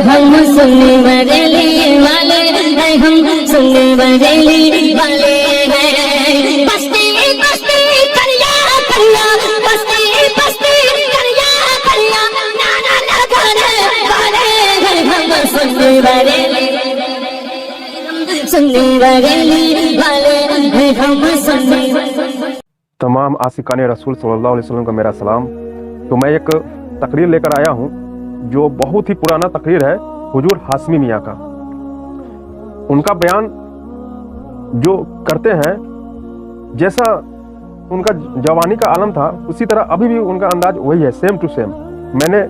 ہم سننے بریلی والے ہیں، ہم سننے بریلی والے ہیں۔ بستی بستی کریا کریا، بستی بستی کریا کریا، نانا لگانے والے ہیں، ہم سننے بریلی سننے بریلی والے ہیں، ہم سننے۔ تمام عاشقان رسول صلی اللہ علیہ وسلم کا میرا سلام۔ تو میں ایک تقریر لے کر آیا ہوں جو بہت ہی پرانا تقریر ہے حضور ہاشمی میاں کا۔ ان کا بیان جو کرتے ہیں جیسا ان کا جوانی کا عالم تھا اسی طرح ابھی بھی ان کا انداز وہی ہے، سیم ٹو سیم۔ میں نے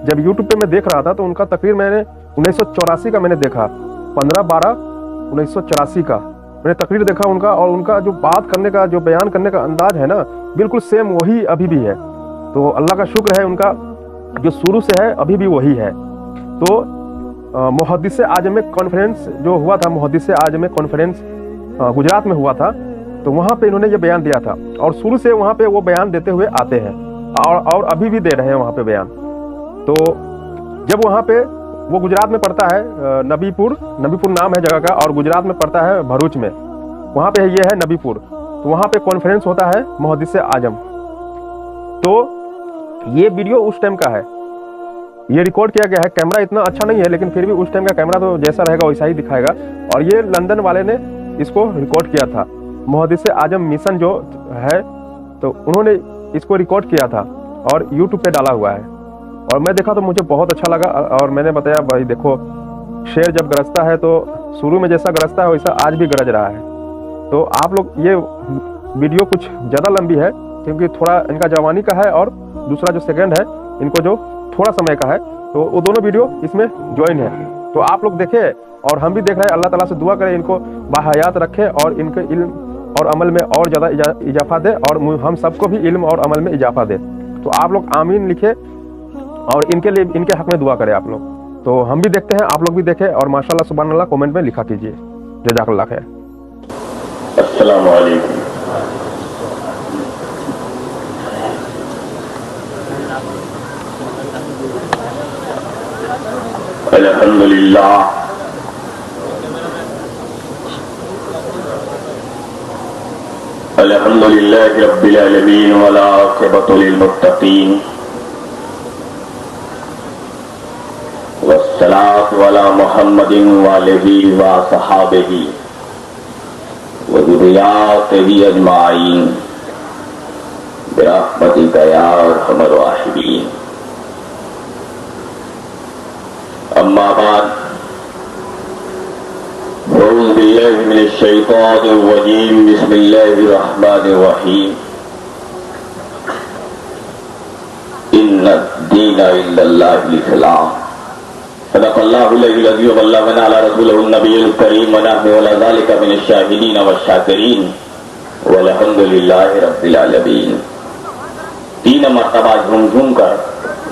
جب یوٹیوب پہ میں دیکھ رہا تھا تو ان کا تقریر میں نے 1984 کا میں نے دیکھا، 15/12/1984 کا میں نے تقریر دیکھا ان کا، اور ان کا جو بات کرنے کا جو بیان کرنے کا انداز ہے نا بالکل سیم وہی ابھی بھی ہے۔ تو اللہ کا شکر ہے ان کا جو شروع سے ہے ابھی بھی وہی ہے۔ تو محدث اعظم کانفرنس جو ہوا تھا، محدث اعظم کانفرنس گجرات میں ہوا تھا، تو وہاں پہ انہوں نے یہ بیان دیا تھا اور شروع سے وہاں پہ وہ بیان دیتے ہوئے آتے ہیں اور ابھی بھی دے رہے ہیں وہاں پہ بیان۔ تو جب وہاں پہ وہ گجرات میں پڑتا ہے نبی پور نام ہے جگہ کا، اور گجرات میں پڑتا ہے بھروچ میں، وہاں پہ یہ ہے نبی پور، تو وہاں پہ کانفرنس ہوتا ہے محدث اعظم۔ تو یہ ویڈیو اس ٹائم کا ہے، یہ ریکارڈ کیا گیا ہے، کیمرہ اتنا اچھا نہیں ہے لیکن پھر بھی اس ٹائم کا کیمرہ تو جیسا رہے گا ویسا ہی دکھائے گا، اور یہ لندن والے نے اس کو ریکارڈ کیا تھا، محدث اعظم مشن جو ہے تو انہوں نے اس کو ریکارڈ کیا تھا اور یوٹیوب پہ ڈالا ہوا ہے، اور میں دیکھا تو مجھے بہت اچھا لگا، اور میں نے بتایا بھائی دیکھو شیر جب گرجتا ہے تو شروع میں جیسا گرجتا ہے ویسا آج بھی گرج رہا ہے۔ تو آپ لوگ یہ ویڈیو کچھ زیادہ لمبی ہے کیونکہ تھوڑا ان کا جوانی کا ہے اور دوسرا جو سیکنڈ ہے ان کو جو تھوڑا سمے کا ہے، تو وہ دونوں ویڈیو اس میں جوائن ہے۔ تو آپ لوگ دیکھیں اور ہم بھی دیکھ رہے ہیں، اللہ تعالیٰ سے دعا کریں ان کو باحیات رکھے اور ان کے علم اور عمل میں اور زیادہ اضافہ دے، اور ہم سب کو بھی علم اور عمل میں اضافہ دے۔ تو آپ لوگ آمین لکھے اور ان کے لیے ان کے حق میں دعا کریں آپ لوگ۔ تو ہم بھی دیکھتے ہیں، آپ لوگ بھی دیکھیں، اور ماشاءاللہ سبحان اللہ کامنٹ میں لکھا کیجیے۔ جزاک اللہ خیر۔ السلام علیکم۔ الحمدللہ الحمدللہ رب العالمین والعاقبۃ للمتقین والصلاة علی محمد وآلہ وصحابہ وذریاتہ اجمعین برحمتک یا ارحم الراحمین۔ اما بعد، اعوذ باللہ من الشیطان الرجیم، بسم اللہ الرحمن الرحیم۔ ان الدین عند اللہ الاسلام۔ صدق اللہ العلی العظیم وبلغنا علی رسولہ النبی الکریم ونحن علی ذلک من الشاہدین والشاکرین والحمد للہ رب العالمین۔ 3 مرتبہ جھوم جھوم کر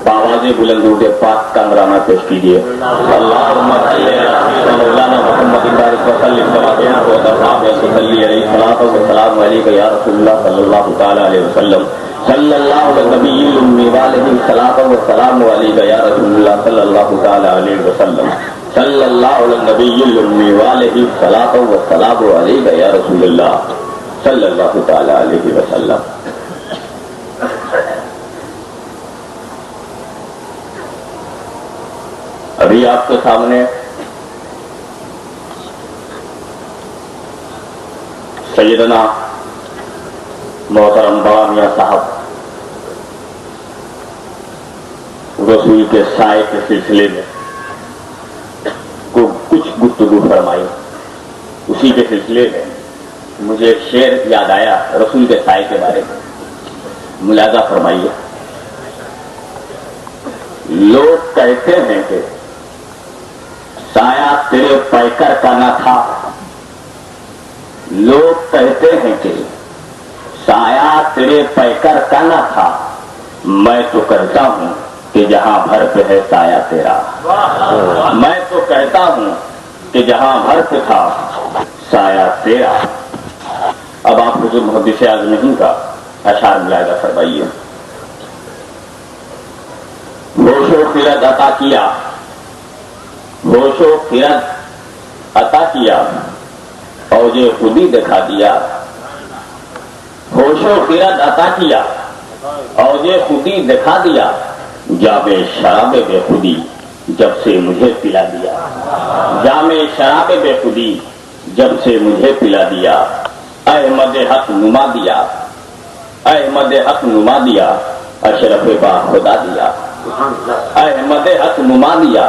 بآواز بلند اٹھے پاک کا نذرانہ پیش کیجیے۔ اللہم صلی علی مولانا محمد بارک وسلم کما کنت وترحم صلی علیہ الصلوۃ والسلام علیک یا رسول اللہ صلی اللہ تعالی علیہ وسلم۔ صلی اللہ علی النبی الامی وعلیہ الصلوۃ والسلام علیک یا رسول اللہ صلی اللہ تعالی علیہ وسلم۔ صلی اللہ علی النبی الامی وعلیہ الصلوۃ والسلام علیک یا رسول اللہ صلی اللہ تعالی علیہ وسلم۔ ابھی آپ کے سامنے سیدنا محترم بڑا میاں صاحب رسول کے سائے کے سلسلے میں کچھ گفتگو فرمائی، اسی کے سلسلے میں مجھے ایک شعر یاد آیا رسول کے سائے کے بارے میں، ملاحظہ فرمائیے۔ لوگ کہتے ہیں کہ سایہ تیرے پیکر کا نہ تھا، لوگ کہتے ہیں کہ سایہ تیرے پیکر کا نہ تھا، میں تو کہتا ہوں کہ جہاں بھر پہ ہے سایہ تیرا، میں تو کہتا ہوں کہ جہاں بھر پہ تھا سایہ تیرا۔ اب آپ حضور محدث اعظم کا اشعار ملاحظہ فرمائیے۔ ہوش و خرد عطا کیا होशो फिरत अता किया औजे खुदी दिखा दिया, होशो फिरत अता किया औजे खुदी दिखा दिया, जामे शराबे बेखुदी जब से मुझे पिला दिया, जामे शराबे बेखुदी जब से मुझे पिला दिया, अहमद हक नुमा दिया, अहमद हक नुमा दिया, अशरफ बा खुदा दिया, अहमद हक नुमा दिया,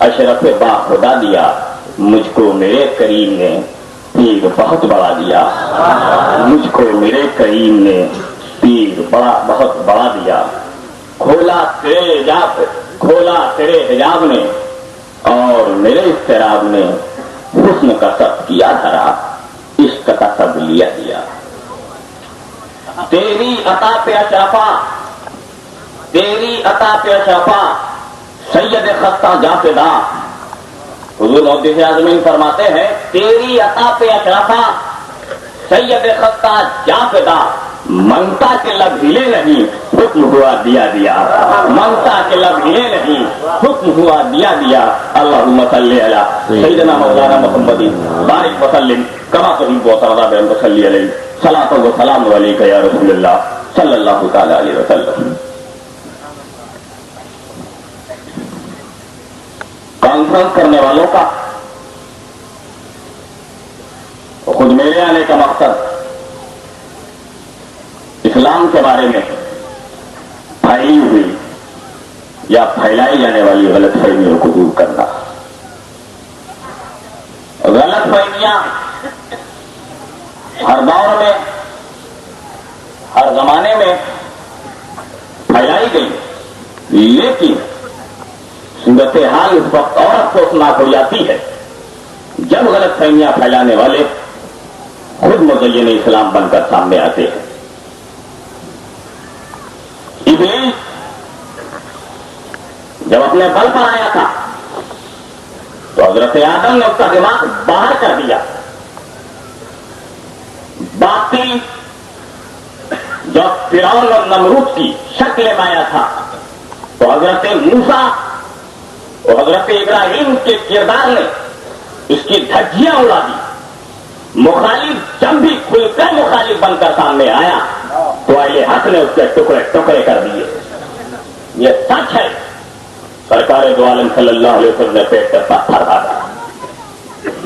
अशरफ बा खुदा दिया, मुझको मेरे करीम ने पीर बहुत बड़ा दिया, मुझको मेरे करीम ने पीर बड़ा बहुत बड़ा दिया, खोला तेरे हिजाब ने और मेरे इस्तिराब ने हुस्न का सब किया धरा, इश्क का सब लिया दिया, तेरी अता पे अशरफा, तेरी अता पे अशरफा सैयद खस्ता जाफिदा। हुजूर मौदूद आज़मीन फरमाते हैं तेरी अता पे अशरफा सैयद खस्ता जाफिदा, ममता के लब हिले नहीं हुक्म हुआ दिया दिया, ममता के लब हिले नहीं हुक्म हुआ दिया दिया। अल्लाहुम्मा सल्ली अला सय्यिदना मौलाना मुहम्मदिन बारिक व सल्लिम कमा तुहिब्बु व तरदा बिन सल्ली अलैहि सलातु व सलामु अलैका या रसूलल्लाह सल्लल्लाहु तआला अलैहि वसल्लम। कॉन्फ्रेंस करने वालों का खुद मेरे आने का मकसद इस्लाम के बारे में फैली हुई या फैलाई जाने वाली गलत फहमियों को दूर करना। गलत फहमियां हर दौर में हर जमाने में फैलाई गई, लेकिन सूरत हाल इस वक्त और अफसोसनाक हो जाती है जब गलत फहमियां फैलाने वाले खुद मुज़य्यिन इस्लाम बनकर सामने आते हैं। इब्लीस जब अपने बल पर आया था तो हजरत आदम ने उसका दिमाग बाहर कर दिया, बातिल जो फिरौन और नमरूद की शक्ल में आया था तो हजरत मूसा और हजरत इब्राहिम के किरदार ने इसकी धज्जियां उड़ा दी। मुखालिफ जब भी खुलकर मुखालिफ बनकर सामने आया तो अहले हक ने उसके टुकड़े टुकड़े कर दिए। ये सच है, सरकार दो आलम सल्लल्लाहु अलैहि वसल्लम ने पेट पर पत्थर डाला।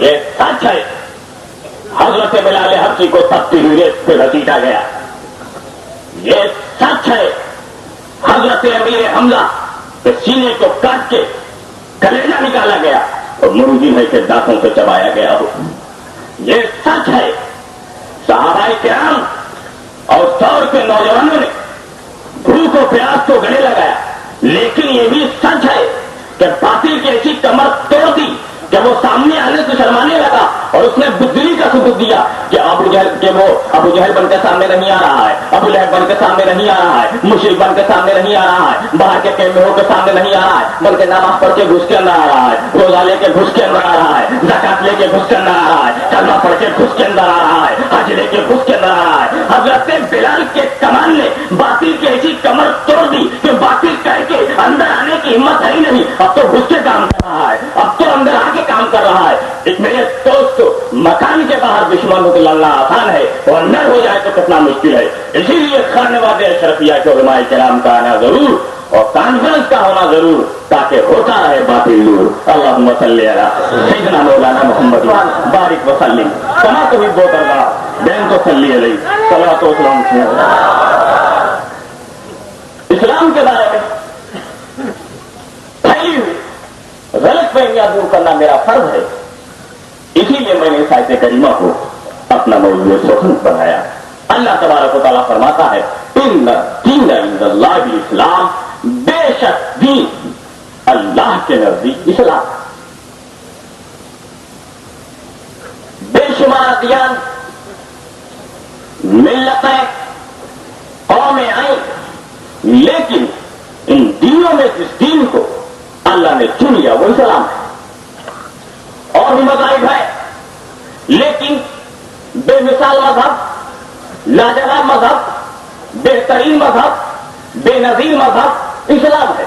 ये सच है, हजरत बिलाल हबशी को तपती हुई रेत पे घसीटा गया। ये सच है, हजरत अमीर हमजा के सीने को काट के कलेजा निकाला गया और मुर्गी भाई के दांतों से चबाया गया हो। ये सच है, सहाबाए किराम और दौर के नौजवानों ने भूख और प्यास को गले लगाया, लेकिन ये भी सच है कि बातिल की ऐसी कमर तोड़ दी कि वो सामने आने से शर्माने लगा और उसने बुज़दिली का सबूत दिया कि अबू जहल बनकर सामने नहीं आ रहा है, अबू लहब बनकर सामने नहीं आ रहा है, मुशरिक बनकर सामने नहीं आ रहा है, बाहर के कैमरे होकर सामने नहीं आ रहा है, बल्कि नमाज पढ़ के घुस के अंदर आ रहा है, रोजा लेके घुस के अंदर आ रहा है, ज़कात लेके घुस के अंदर आ रहा है, कलमा पढ़ के घुस के अंदर आ रहा है, हज लेके घुस के अंदर आ रहा है। हजरत बिलाल के कमान ने बातिल की ऐसी कमर तोड़ दी कि बातिल कह के अंदर आने की हिम्मत है ही नहीं, अब तो घुस के काम कर रहा है, अब तो अंदर आके काम कर रहा है। एक मेरे दोस्त मकान के बाहर दुश्मन को लड़ना आसान है और अंदर हो जाए तो कितना मुश्किल है। इसीलिए खानवादे अशरफिया के उलमाए किराम का आना जरूर और कॉन्फ्रेंस का होना जरूर, ताकि होता रहे बातिल दूर। अल्लाहुम्मा सल्ली अला सय्यिदना मौलाना मुहम्मद बारिक व सल्लिम कमा तुहिब्बु व तरदा बिन सल्ली अलैहि सलातो व सलाम। इस्लाम के बारे में फैली हुई गलत फहमियां दूर करना मेरा फर्ज है, इसीलिए मैंने इस आयत करीमा को अपना मौजूद सुखन बनाया। अल्लाह तबारक व तआला फरमाता है इन्ना दीन इंदल्लाहि इस्लाम, बेशक दीन अल्लाह के नजदीक इस्लाम। बेशुमार अदियान मिल्लतें कौमें आई, लेकिन इन दीनों में जिस दीन को अल्लाह ने चुन लिया वो इस्लाम है। और भी मज़ाहिब है, लेकिन बेमिसाल मजहब, लाजवाब मजहब, बेहतरीन मजहब, बेनजीर मजहब इस्लाम है।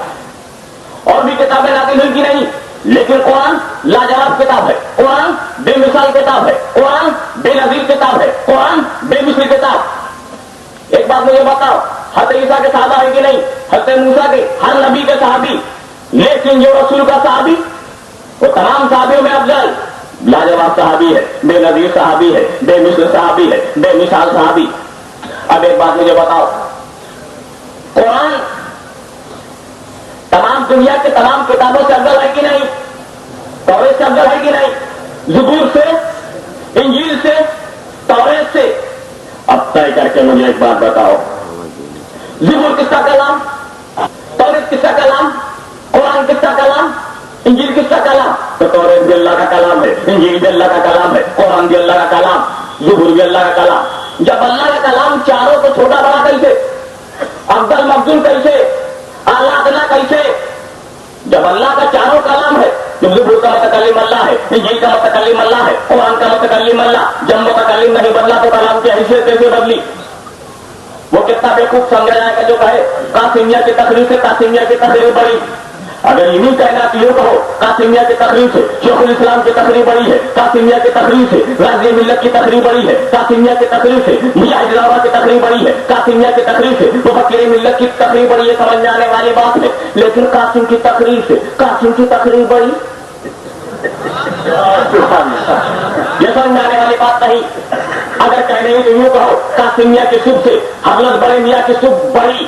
और भी किताबें नाज़िल हुई कि नहीं, لیکن قرآن لاجواب کتاب ہے, قرآن بے مثال کتاب ہے, قرآن بے نظیر کتاب ہے, قرآن بے مثل کتاب. ایک بات مجھے بتاؤ, حضرت عیسیٰ کے صحابہ ہے کہ نہیں؟ حضرت موسیٰ کے, ہر نبی کے صحابی, لیکن جو رسول کا صحابی وہ تمام صحابیوں میں افضل لاجواب صحابی ہے, بے نظیر صحابی ہے, بے مثل صحابی ہے, بے مثال صحابی. اب ایک بات مجھے بتاؤ, قرآن تمام دنیا کے تمام کتابوں سے افضل ہے کہ نہیں؟ توریت سے افضل ہے کہ نہیں؟ زبور سے, انجیل سے, توریت سے. اب طے کر کے مجھے ایک بات بتاؤ, زبور کس کا کلام, توریت کس کا کلام, قرآن کس کا کلام, انجیل کس کا کلام؟ تو توریت بھی اللہ کا کلام ہے, انجیل بھی اللہ کا کلام ہے, قرآن بھی اللہ کا کلام, زبور بھی اللہ کا کلام. جب اللہ کا کلام چاروں کو چھوٹا بڑا کیسے, افضل مفضول کیسے, اعلیٰ ادنا کیسے؟ جب اللہ کا چاروں کلام ہے, جب زبور کا متکلم اللہ ہے, انجیل کا متکلم اللہ ہے, قرآن کا متکلم اللہ, جب متکلم نہیں بدلا تو کلام کی حیثیت کیسے بدلی؟ وہ کتنا بیوقوف سمجھا جائے گا جو کہے قاسمیہ کی تقریر سے قاسمیہ کی تقریر بڑی. اگر یوں کہنا تو یوں کہو, قاسمیہ کی تقریر سے شیخ الاسلام کی تقریر بڑی ہے, قاسمیہ کی تقریر سے غازی ملت کی تقریر بڑی ہے, قاسمیہ کی تقریر سے مجاہد لاوا کی تقریر بڑی ہے, قاسمیہ کی تقریر سے مفکر ملت کی تقریر بڑی ہے. سمجھ میں آنے والی بات ہے, لیکن قاسم کی تقریر سے قاسم کی تقریر بڑی, یہ سمجھ میں آنے والی بات نہیں. اگر کہنے تو یوں کہو قاسمیہ کی صبح سے حضرت بڑے میاں کی صبح بڑی.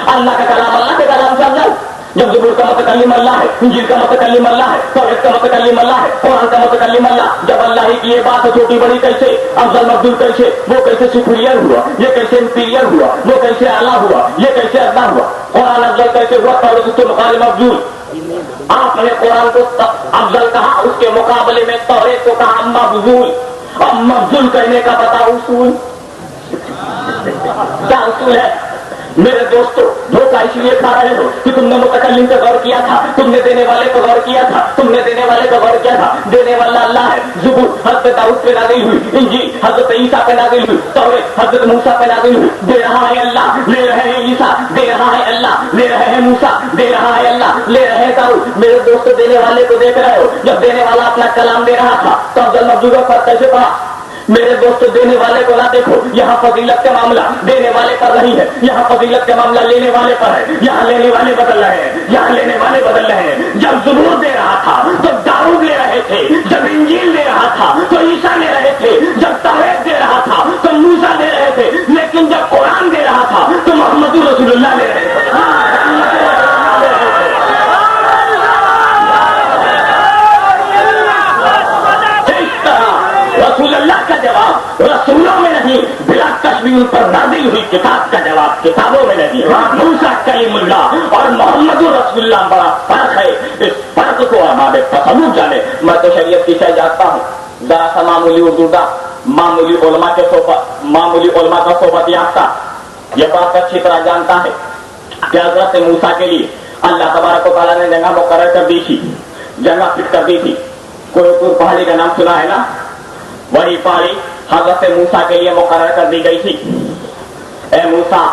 اللہ کا کلام اللہ کے کلام سے افضل. جب زبور کا متکلم اللہ ہے, انجیل کا متکلم اللہ ہے, توریت کا متکلم اللہ ہے, قرآن کا متکلم اللہ, جب اللہ ہی کی یہ بات ہے چھوٹی بڑی کیسے, افضل مفضول کیسے, وہ کیسے سپیریئر ہوا, یہ کیسے انفیریئر ہوا, وہ کیسے اعلیٰ ہوا, یہ کیسے ادنا ہوا, قرآن افضل کیسے ہوا, توریت اس کے مقابلے مفضول. آپ نے قرآن کو افضل کہا, اس کے مقابلے میں توریت کو کہا مفضول. اب مفضول کہنے کا بتاؤ اصول کیا اصول ہے؟ میرے دوستو, دھوکہ اس لیے کھا رہے ہو کہ تم نے متکلم پہ غور کیا تھا, تم نے دینے والے پہ غور کیا تھا, تم نے دینے والے پہ غور کیا تھا. دینے والا اللہ ہے. زبور حضرت داؤد پہ نازل ہوئی, انجیل حضرت عیسیٰ پہ نازل ہوئی, توریت حضرت موسیٰ پہ نازل ہوئی. دے رہا ہے اللہ, لے رہے ہیں عیسیٰ, دے رہا ہے اللہ, لے رہے ہیں موسیٰ, دے رہا ہے اللہ, لے رہے ہیں داؤد. میرے دوستو, دینے والے کو دیکھ رہے ہو, جب دینے والا اپنا کلام دے رہا تھا تو افضل مفضول کا فرق کیسے پڑا؟ میرے دوستو, دینے والے کو نہ دیکھو, یہاں فضیلت کا معاملہ دینے والے پر نہیں ہے, یہاں فضیلت کا معاملہ لینے والے پر ہے. یہاں لینے والے بدل رہے ہیں, یہاں لینے والے بدل رہے ہیں. جب زبور دے رہا تھا تو داؤد لے رہے تھے, جب انجیل دے رہا تھا تو عیسیٰ لے رہے تھے, جب توریت دے رہا تھا تو موسیٰ لے رہے تھے, لیکن جب قرآن دے رہا تھا تو محمد رسول اللہ لے رہے تھے. رسول اللہ کا جواب رسولوں میں نہیں, بلا کشمیر پر نازل ہوئی کتاب کا جواب کتابوں میں نہیں. موسیٰ کلیم اللہ اور محمد رسول اللہ بڑا فرق ہے. اس فرق کو ہمارے تصور جانے. میں تو شریعت کی شے جانتا ہوں, ذرا سا معمولی اردو کا, معمولی علماء کا صحبت یافتہ یہ بات اچھی طرح جانتا ہے کہ حضرت موسیٰ کے لیے اللہ تبارک و تعالیٰ نے جگہ مقرر کر دی تھی, جگہ فٹ کر دی تھی. کوئی پہاڑی کا نام سنا ہے نا, وہی پہاڑی حضرت موسیٰ کے لیے مقرر کر دی گئی تھی. اے موسیٰ,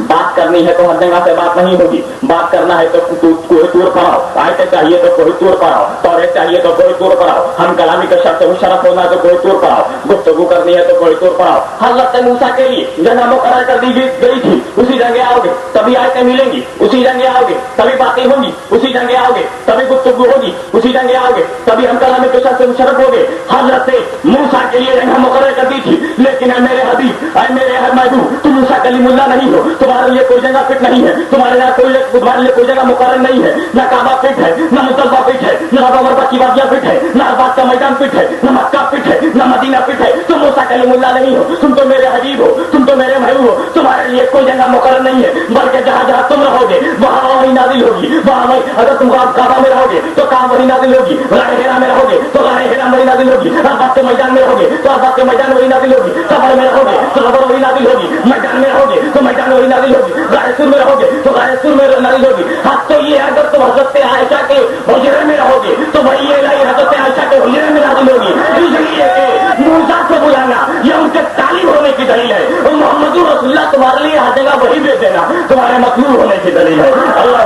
بات کرنی ہے تو ہر جگہ سے بات نہیں ہوگی, بات کرنا ہے تو کوئی طور پر آؤ, آیتیں چاہیے تو کوئی طور پر آؤ, توریت چاہیے تو کوئی طور پر آؤ, ہم کلامی کا شرط شرف ہونا ہے تو کوئی طور پر آؤ, گفتگو کرنی ہے تو کوئی طور پر آؤ. حضرت موسیٰ کے لیے جگہ مقرر کر دی گئی تھی. اسی جگہ آؤ گے تبھی آیتیں ملیں گی, اسی جگہ آؤ گے تبھی باتیں ہوں گی, اسی جگہ آؤ گے تبھی گفتگو ہوگی, اسی جگہ آؤ گے تبھی ہم کلامی کے شرط مشرف ہو گے. حضرت موسیٰ کے لیے جگہ مقرر کر دی تھی, لیکن اے میرے حبیب, اے میرے محبوب, تم موسیٰ کلیم اللہ نہیں ہو, تمہارے لیے کوئی جگہ فٹ نہیں ہے, تمہارے لیے کوئی جگہ مقرر نہیں ہے. نہ کعبہ فٹ ہے, نہ مصطفیٰ فٹ ہے, نہ مربع کی وادیاں فٹ ہے, نہ عرفات کا میدان فٹ ہے, نہ مکہ فٹ ہے, نہ مدینہ فٹ ہے. تم موسیٰ کلیم اللہ نہیں ہو, تم تو میرے حبیب ہو, تم تو میرے محبوب ہو. تمہارے لیے کوئی جگہ مقرر نہیں ہے, بلکہ جہاں جہاں تم رہو گے وہاں وہی نازل ہوگی, وہاں وہی. اگر تم کعبہ میں رہو گے تو کعبہ وہی نازل ہوگی, غار ہرا میں رہو گے تو غار ہرا وہی نازل ہوگی, عرفات کے میدان میں رہو گے تو عرفات کے میدان وہی نازل ہوگی, قبر میں رہو گے تو قبر وہی نازل ہوگی, میدان میں رہو گے تو میدان وہی نازل ہوگی, غار سور میں رہو گے تو غار سور میں نازل ہوگی. حق تو یہ ہے اگر تم حضرت عائشہ کے حجرے میں رہو گے تو وہی الہی حضرت عائشہ کے حجرے میں نازل ہوگی. اس لیے کہ موسیٰ کو بلانا یہ ان کے تعلیم ہونے کی دلیل ہے, اور محمد رسول اللہ تمہارے لیے ہر جگہ وہی بھیج دینا تمہارے مطلوب ہونے کی دلیل ہے. اللہ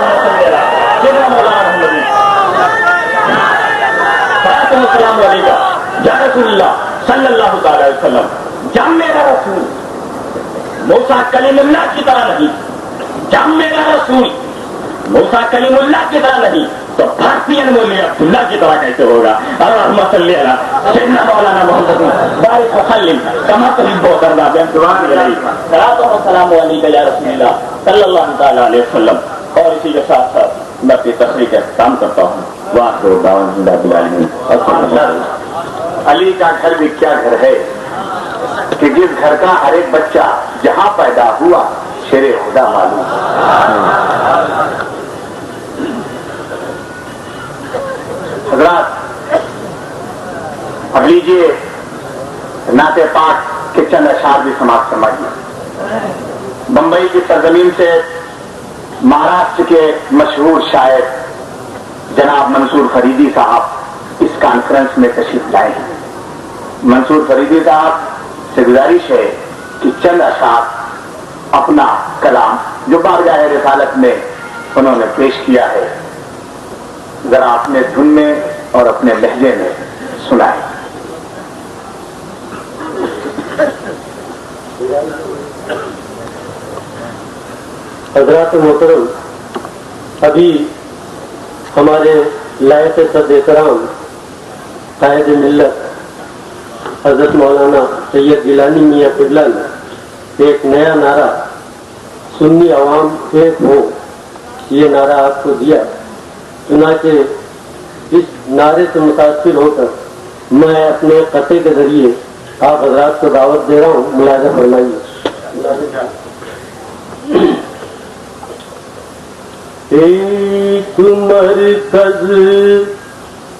یا رسول اللہ صلی اللہ تعالی علیہ وسلم، جب میرا رسول موسیٰ کلیم اللہ کی طرح نہیں، جب میرا رسول موسیٰ کلیم اللہ کی طرح نہیں تو بھارتین مولی عبداللہ کی طرح کیسے ہوگا؟ اللہم صلی علی سیدنا مولانا محمد بارک وسلم کما تحب و ترضی بانتظام علیہ صلاۃ و سلام علیک یا رسول اللہ صلی اللہ تعالی علیہ وسلم۔ اور اسی کے ساتھ ساتھ میں اپنی تقریر کا اختتام کرتا ہوں۔ وآخر دعوانا رب العالمین۔ علی کا گھر بھی کیا گھر ہے کہ جس گھر کا ہر ایک بچہ جہاں پیدا ہوا شیر خدا معلوم۔ حضرات اب لیجیے نعت پاک کے چند اشعار بھی سماعت فرمائیے۔ بمبئی کی سرزمین سے مہاراشٹر کے مشہور شاعر جناب منصور فریدی صاحب اس کانفرنس میں تشریف لائے ہیں۔ منصور فریدی صاحب سے گزارش ہے کہ چند اشعار اپنا کلام جو بارگاہ رسالت میں انہوں نے پیش کیا ہے ذرا اپنے دھن میں اور اپنے لہجے میں سنائیں۔ حضرات محترم، ابھی ہمارے لائق صدر کرام قائد ملت حضرت مولانا سید گیلانی میاں قبلہ نے ایک نیا نعرہ سنی عوام ایک ہو یہ نعرہ آپ کو دیا، چنانچہ اس نعرے سے متاثر ہو کر میں اپنے قطعے کے ذریعے آپ حضرات کو دعوت دے رہا ہوں، ملاحظہ فرمائیے۔ ایک مرکز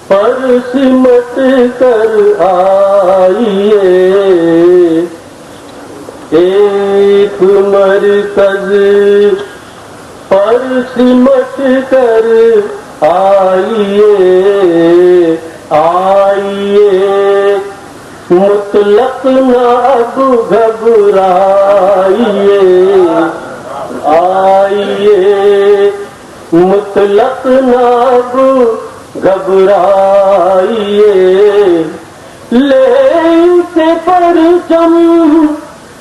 پر سمٹ کر آئیے، ایک مرکز پر سمٹ کر آئیے، آئیے مطلق نہ اب گھبرائیے، آئیے مطلق نہ اب گھبرائیے، لے سے پرچم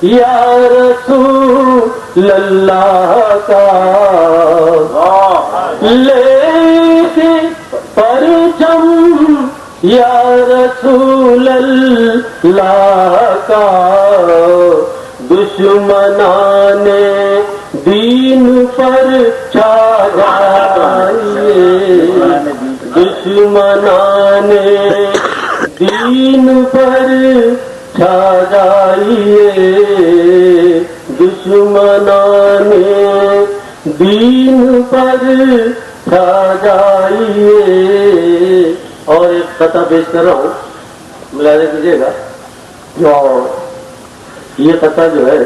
یا رسول اللہ کا، لے سے پرچم یا رسول اللہ کا، دشمنان دین پر چھا جائیے، دشمنان دین پر چھا جائیے، دشمنان دین پر چھا جائیے۔ اور ایک قطعہ پیش کر رہا ہوں، ملاحظہ کیجیے گا، جو یہ قطعہ جو ہے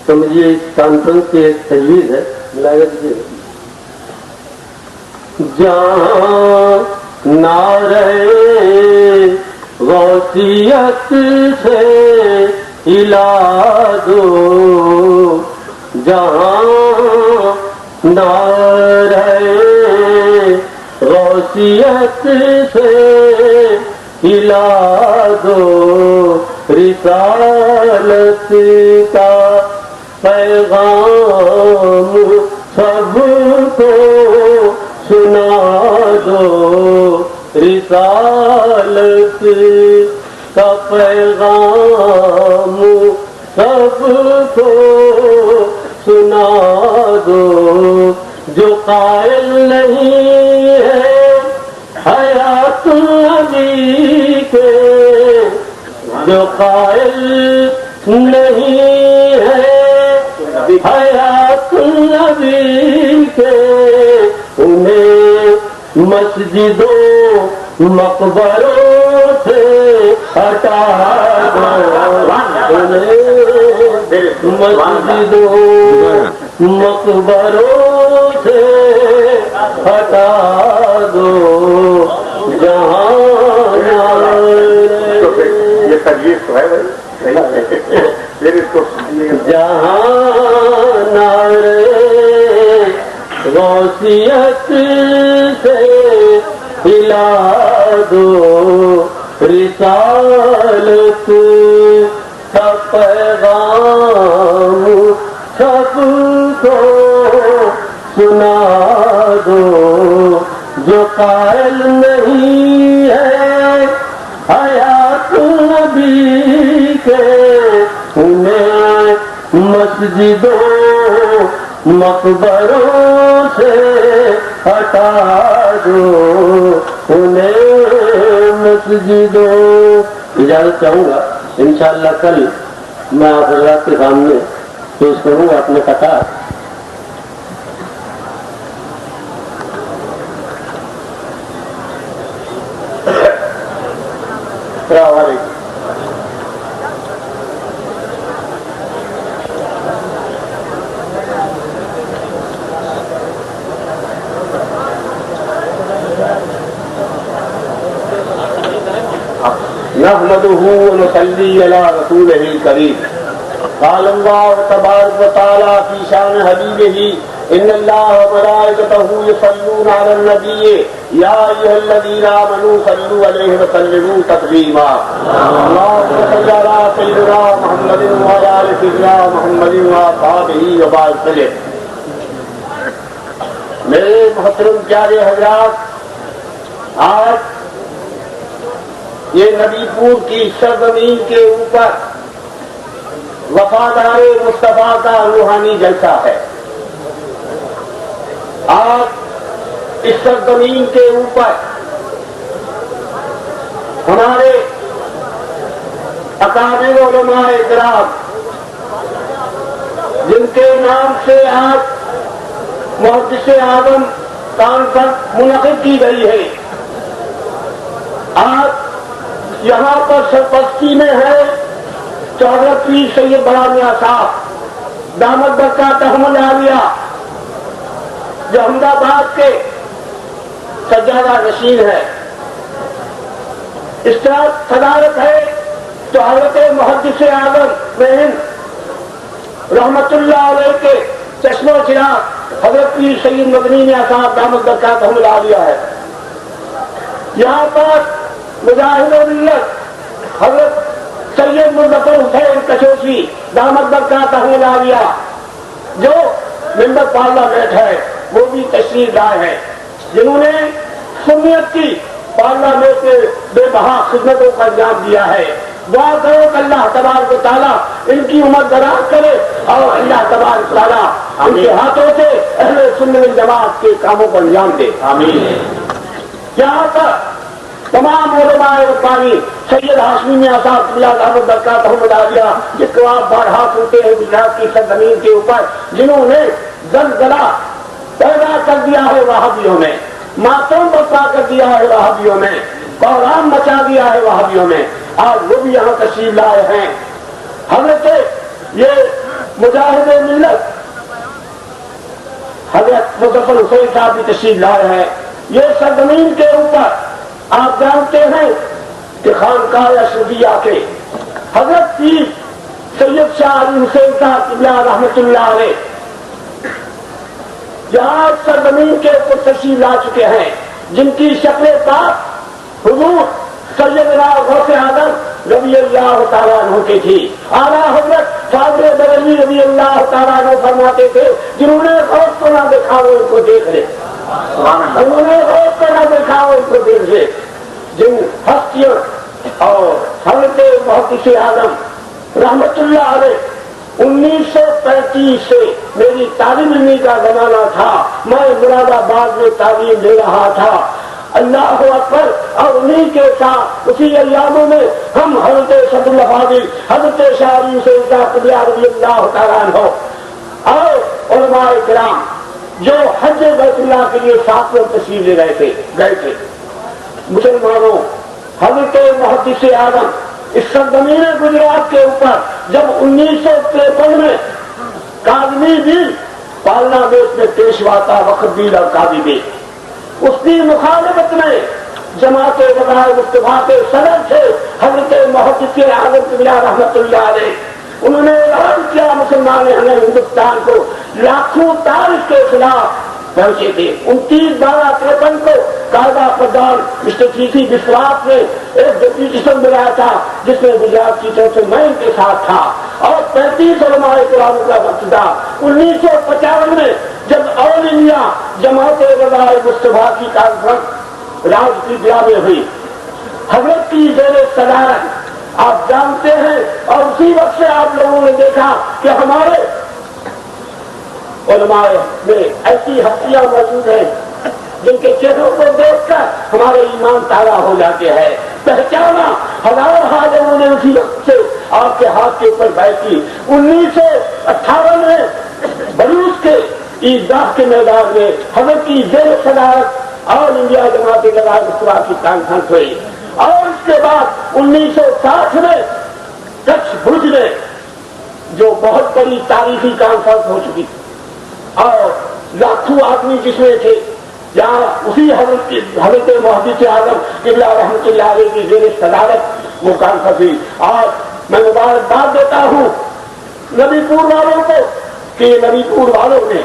سمجھیے اس کانفرنس کی ایک تجویز ہے، ملاحظہ کیجیے گا۔ جہاں نعرے غوثیت سے ہلا دو، جہاں نعرے غوثیت سے ہلا دو، رسالت کا پیغام سب کو سنا دو، رسالت کا پیغام سب کو سنا دو، جو قائل نہیں ہے حیات النبی کے، جو قائل نہیں ہے حیات النبی کے، انہیں مسجدوں مقبروں سے ہٹا دو، مسجدوں مقبروں سے ہٹا دو، جہاں یہ تجویز تو ہے بھائی، پھر اس کو جہاں نعرے غوثیت سے ہلا دو، رسالت کا پیغام سب کو سنا دو، جو قائل نہیں ہے حیات نبی کے انہیں مسجدوں مقبروں سے ہٹا دو، انہیں مسجدوں۔ اجازت چاہوں گا، انشاءاللہ کل میں آپ حضرات کے سامنے پیش کروں گا اپنے قطار۔ السلام علیکم۔ نحمده ونصلي على رسوله الكريم۔ قال الله تبارك وتعالى في شان حبيبه إن الله وملائكته يصلون على النبي يا أيها الذين آمنوا صلوا عليه وسلموا تسليما۔ اللهم صل على سيدنا محمد وعلى آل سيدنا محمد وأصحابه وبارك وسلم۔ میرے محترم پیارے حضرات، آج یہ نبی پور کی سرزمین کے اوپر وفادار مصطفیٰ کا روحانی جلسہ ہے۔ آج اس سرزمین کے اوپر ہمارے اکابر علماء کرام، جن کے نام سے آج محدث اعظم کانفرنس منعقد کی گئی ہے، آج یہاں پر سرپرستی میں ہے حضرت پیر سید بڑا میاں صاحب دامت برکاتہم العالیہ، جو احمد آباد کے سجادہ نشین ہے۔ اس طرح صدارت ہے تو حضرت محدث اعظم ہند رحمت اللہ علیہ کے چشم و چراغ حضرت پیر سید مدنی میاں صاحب دامت برکاتہم العالیہ ہے۔ یہاں پر مجاہد ملت حضرت سید مظفر حسین کشوشی دامت برکاتہم العالیہ جو ممبر پارلیمنٹ ہے وہ بھی تشریف لائے ہیں، جنہوں نے سنیت کی پارلیمنٹ میں بے بہا خدمتوں کا انجام دیا ہے۔ دعا کرو کہ اللہ تبارک و تعالیٰ ان کی عمر دراز کرے اور اللہ تبارک و تعالیٰ ان کے ہاتھوں سے اہل سنت والجماعت کے کاموں کو انجام دے، آمین۔ یہاں پر تمام علماء ربانی سید ہاشمی میاں صاحب اللہ دامت برکاتہم العالیہ جس کو آپ بارہا سنتے ہیں گجرات کی سرزمین کے اوپر، جنہوں نے زلزلہ پیدا کر دیا ہے وہابیوں میں، ماتم برپا کر دیا ہے وہابیوں میں، بحران مچا دیا ہے وہابیوں میں، آج وہ بھی یہاں تشریف لائے ہیں۔ حضرت یہ مجاہد ملت حضرت مظفر حسین صاحب بھی تشریف لائے ہیں۔ یہ سرزمین کے اوپر آپ جانتے ہیں کہ خانقاہ اشرفیہ کے حضرت پیر سید شاہ علی حسین صاحب قبلہ رحمت اللہ علیہ جہاں سرزمین کے اوپر تشریف لا چکے ہیں، جن کی شکل پاک حضور سیدنا غوث اعظم رضی اللہ تعالیٰ عنہ کی تھی۔ اعلیٰ حضرت فاضل بریلوی رضی اللہ تعالیٰ عنہ فرماتے تھے جنہوں نے غوث کو نہ دیکھا وہ ان کو دیکھ لے، انہوں نے غوث کو نہ دیکھا وہ ان کو دیکھ لے۔ جن ہستیوں اور حضرت محدث اعظم رحمت اللہ علیہ 1935 سے میری تعلیم علمی کا زمانہ تھا، میں مراد آباد میں تعلیم دے رہا تھا، اللہ اکبر، اور انہیں کے ساتھ اسی ایاموں میں ہم حضرت صدر الفاضل حضرت شاہ علی حسین صاحب قبلہ رضی اللہ تعالیٰ عنہ اور علماء کرام جو حج بیت اللہ کے لیے ساتھ میں تشریف لے گئے تھے۔ مسلمانوں، حضرت محدث اعظم اس سرزمین گجرات کے اوپر جب 1953 میں کاظمی بھی پارلیمنٹ میں پیشوا تھا، وقت بھی اور قاضی بھی، اس کی مخالفت میں جماعت وزراء مصطفیٰ کے صدر تھے حضرت محدث اعظم قبلہ رحمت اللہ علیہ، انہوں نے اعلان کیا مسلمان ہندوستان کو لاکھوں تاریخ کے خلاف पहुंचे थे। 29/12/53 को कायदा प्रधान मिस्टर सीसी विश्वास ने एक डेप्यूटेशन बुलाया था, जिसमें गुजरात की तरफ से मैं उनके साथ था, और 35 उलमाए किराम का वक्त था। 1955 में जब ऑल इंडिया जमात-ए-रज़ाए मुस्तफा की कॉन्फ्रेंस राजपीपला में हुई, हजरत की ज़ेरे सदारत आप जानते हैं, और उसी वक्त से आप लोगों ने देखा कि हमारे उलमाए में ऐसी हस्तियां मौजूद हैं जिनके चेहरों को देखकर हमारे ईमान ताज़ा हो जाते हैं। पहचाना हजारों हाजिरों ने उसी वक्त से आपके हाथ के ऊपर बैठ की। 1958 में बलूच के ईदगाह के मैदान में हजरत की ज़ेरे सदारत ऑल इंडिया जमात-ए-रज़ाए मुस्तफा की कॉन्फ्रेंस हुई, और उसके बाद 1960 में कच्छ भुज में जो बहुत बड़ी तारीखी कॉन्फ्रेंस हो चुकी थी, और लाखों आदमी जिसमें थे, जहाँ उसी हजरत मुहद्दिस आज़म क़िबला रहमतुल्लाह अलैह की ज़ेरे सदारत वो कॉन्फ्रेंस हुई। और मैं मुबारकबाद देता हूँ नबीपुर वालों को कि नबीपुर वालों ने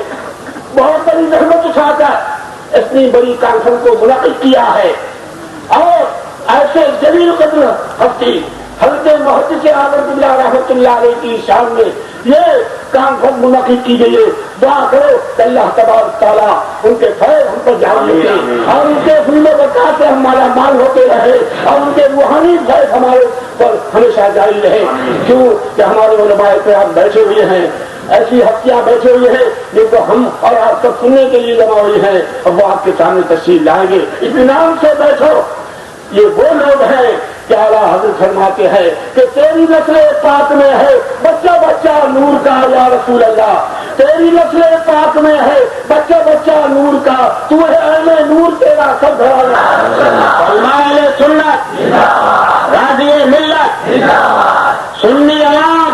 बहुत बड़ी जहमत उठाकर इतनी बड़ी कॉन्फ्रेंस को मुनक़िद किया है, और ऐसे जलील कद्र हस्ती हजरत मुहद्दिस आज़म क़िबला रहमतुल्लाह अलैह की शान में ये कॉन्फ्रेंस मुनक़िद की गई है। दुआ करो कि अल्लाह तबारक तआला उनके फैज़ हम पर जारी रखे, और उनके फज़ल बरकत से हम माला माल होते रहे, और उनके रूहानी फैज़ हमारे पर हमेशा जारी रहे। क्यों कि हमारे उलमाए किराम बैठे हुए हैं, ऐसी हस्तियां बैठे हुए हैं जिनको हम और आप सब सुनने के लिए जमा हुए हैं, और वो आपके सामने तशरीफ लाएंगे। इत्मीनान से बैठो। ये वो लोग हैं कि आला हज़रत फरमाते हैं कि तेरी नस्ल पाक में है बच्चा बच्चा नूर का, या रसूल अल्लाह तेरी नस्ल पाक में है बच्चा बच्चा नूर का, तू है अहले नूर तेरा सब घराना। फरमाए सुन्नत राज़ी मिल्लत सुन्नी अवाम।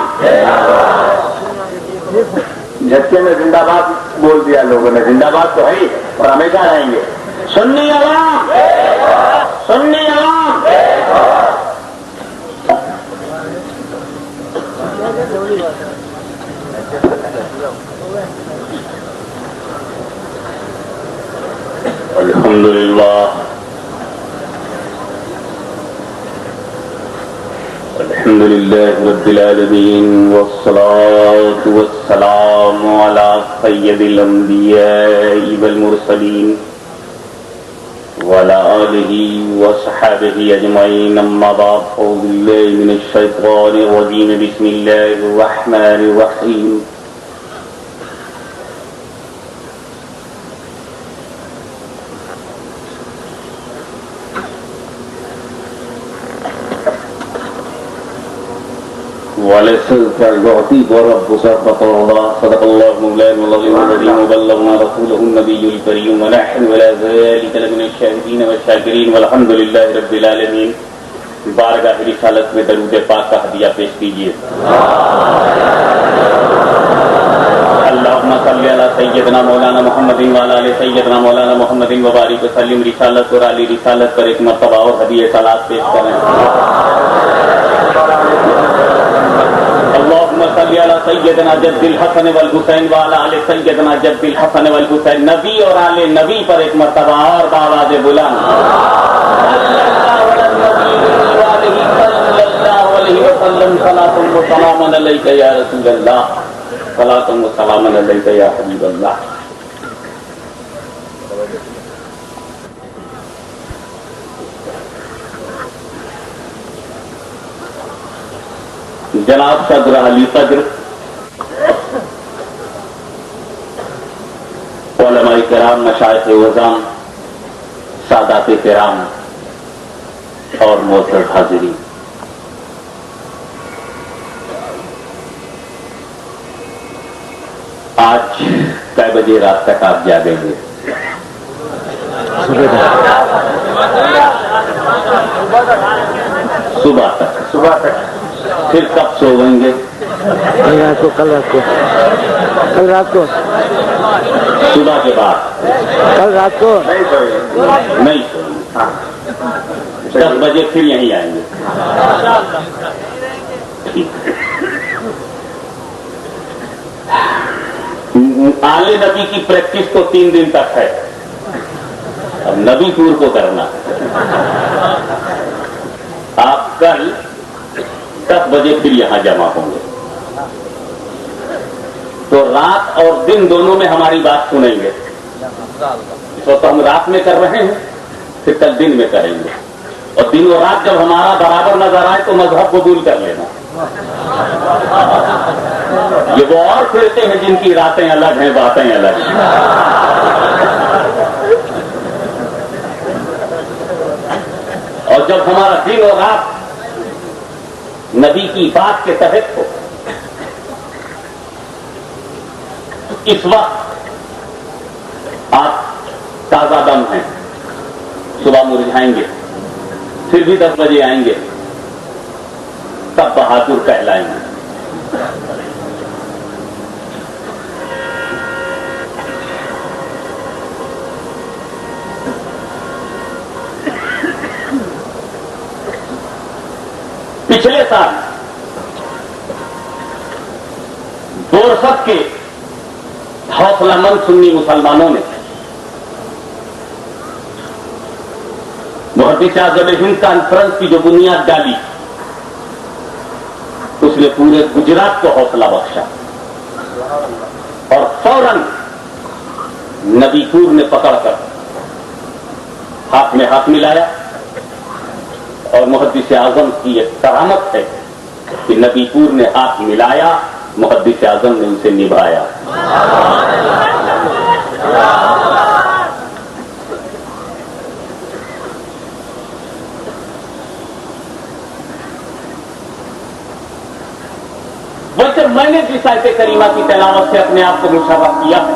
झटके में जिंदाबाद बोल दिया लोगों ने। जिंदाबाद तो है ही और हमेशा रहेंगे। सुन्नी अवाम, सुन्नी अवाम। अल्हम्दुलिल्लाह, अल्हम्दुलिल्लाह रब्बिल आलमीन, वस्सलातु वस्सलामु अला सय्यदिल अंबिया'i वल मुरसलीन वअला आलिहि वसहबिहि अजमईन, अम्मा बाद, औज़ु बिल्लाहि मिनश शैतानिर रजीम, बिस्मिल्लाहिर रहमानिर रहीम। ولسوف يعطيك ربك فترضى، صدق الله مولانا العظيم العظيم، وبلغنا رسوله النبي الكريم، ونحن على ذلك لمن الشاهدين والشاكرين، والحمد لله رب العالمين۔ بارگاہ رسالت میں درود پاک کا ہدیہ پیش کیجیے۔ اللہم صلی علی سیدنا مولانا محمد وعلی آل سیدنا مولانا محمد وبارک وسلم۔ رسالت اور علی رسالت پر ایک مرتبہ اور ہدیہ صلوات پیش کریں۔ اللهم صل على سيدنا جد الحسن والحسین وعلى آل سيدنا جد الحسن والحسین۔ نبی اور آل نبی پر ایک مرتبہ اور بآواز بلند صلی اللہ علیہ وسلم۔ صلاۃ و سلام علیک یا رسول اللہ، صلاۃ و سلام علیک یا حبیب اللہ۔ جناب صدر علی فجر، علماء کرام، مشائخ وزام، سادات کرام اور معزز حاضرین، آج کئی بجے رات تک آپ جاگیں گے؟ صبح تک۔ پھر کب سوئیں گے؟ کل رات کو صبح کے بعد کل رات کو نہیں سوئیں گے۔ 10 بجے پھر یہیں آئیں گے۔ आले नबी की प्रैक्टिस तो 3 दिन तक है, अब नबीपुर को करना है। आप कल 10 बजे फिर यहां जमा होंगे, तो रात और दिन दोनों में हमारी बात सुनेंगे। इस वक्त हम रात में कर रहे हैं, फिर कल दिन में करेंगे, और दिन और रात जब हमारा बराबर नजर आए तो मजहब कबूल कर लेना। ये वो और फिरते हैं जिनकी रातें अलग हैं, बातें अलग हैं। और जब हमारा दिन और रात नबी की बात के तहत हो, इस वक्त आप ताजा दम हैं, सुबह मुरझाएंगे, फिर भी 10 बजे आएंगे, तब बहादुर कहलाएंगे। पिछले साल बोरसत के हौसलामंद सुन्नी मुसलमानों ने मुहद्दिस आज़म हिंद कॉन्फ्रेंस की जो बुनियाद डाली, उसने पूरे गुजरात को हौसला बख्शा, और फौरन नबीपुर ने पकड़कर हाथ में हाथ मिलाया। और मुहद्दिस आज़म की एक करामत है कि नबीपुर ने हाथ मिलाया, मुहद्दिस आज़म ने उसे निभाया। वैसे मैंने जिस आयत करीमा की तिलावत से अपने आप को मुशर्रफ किया है,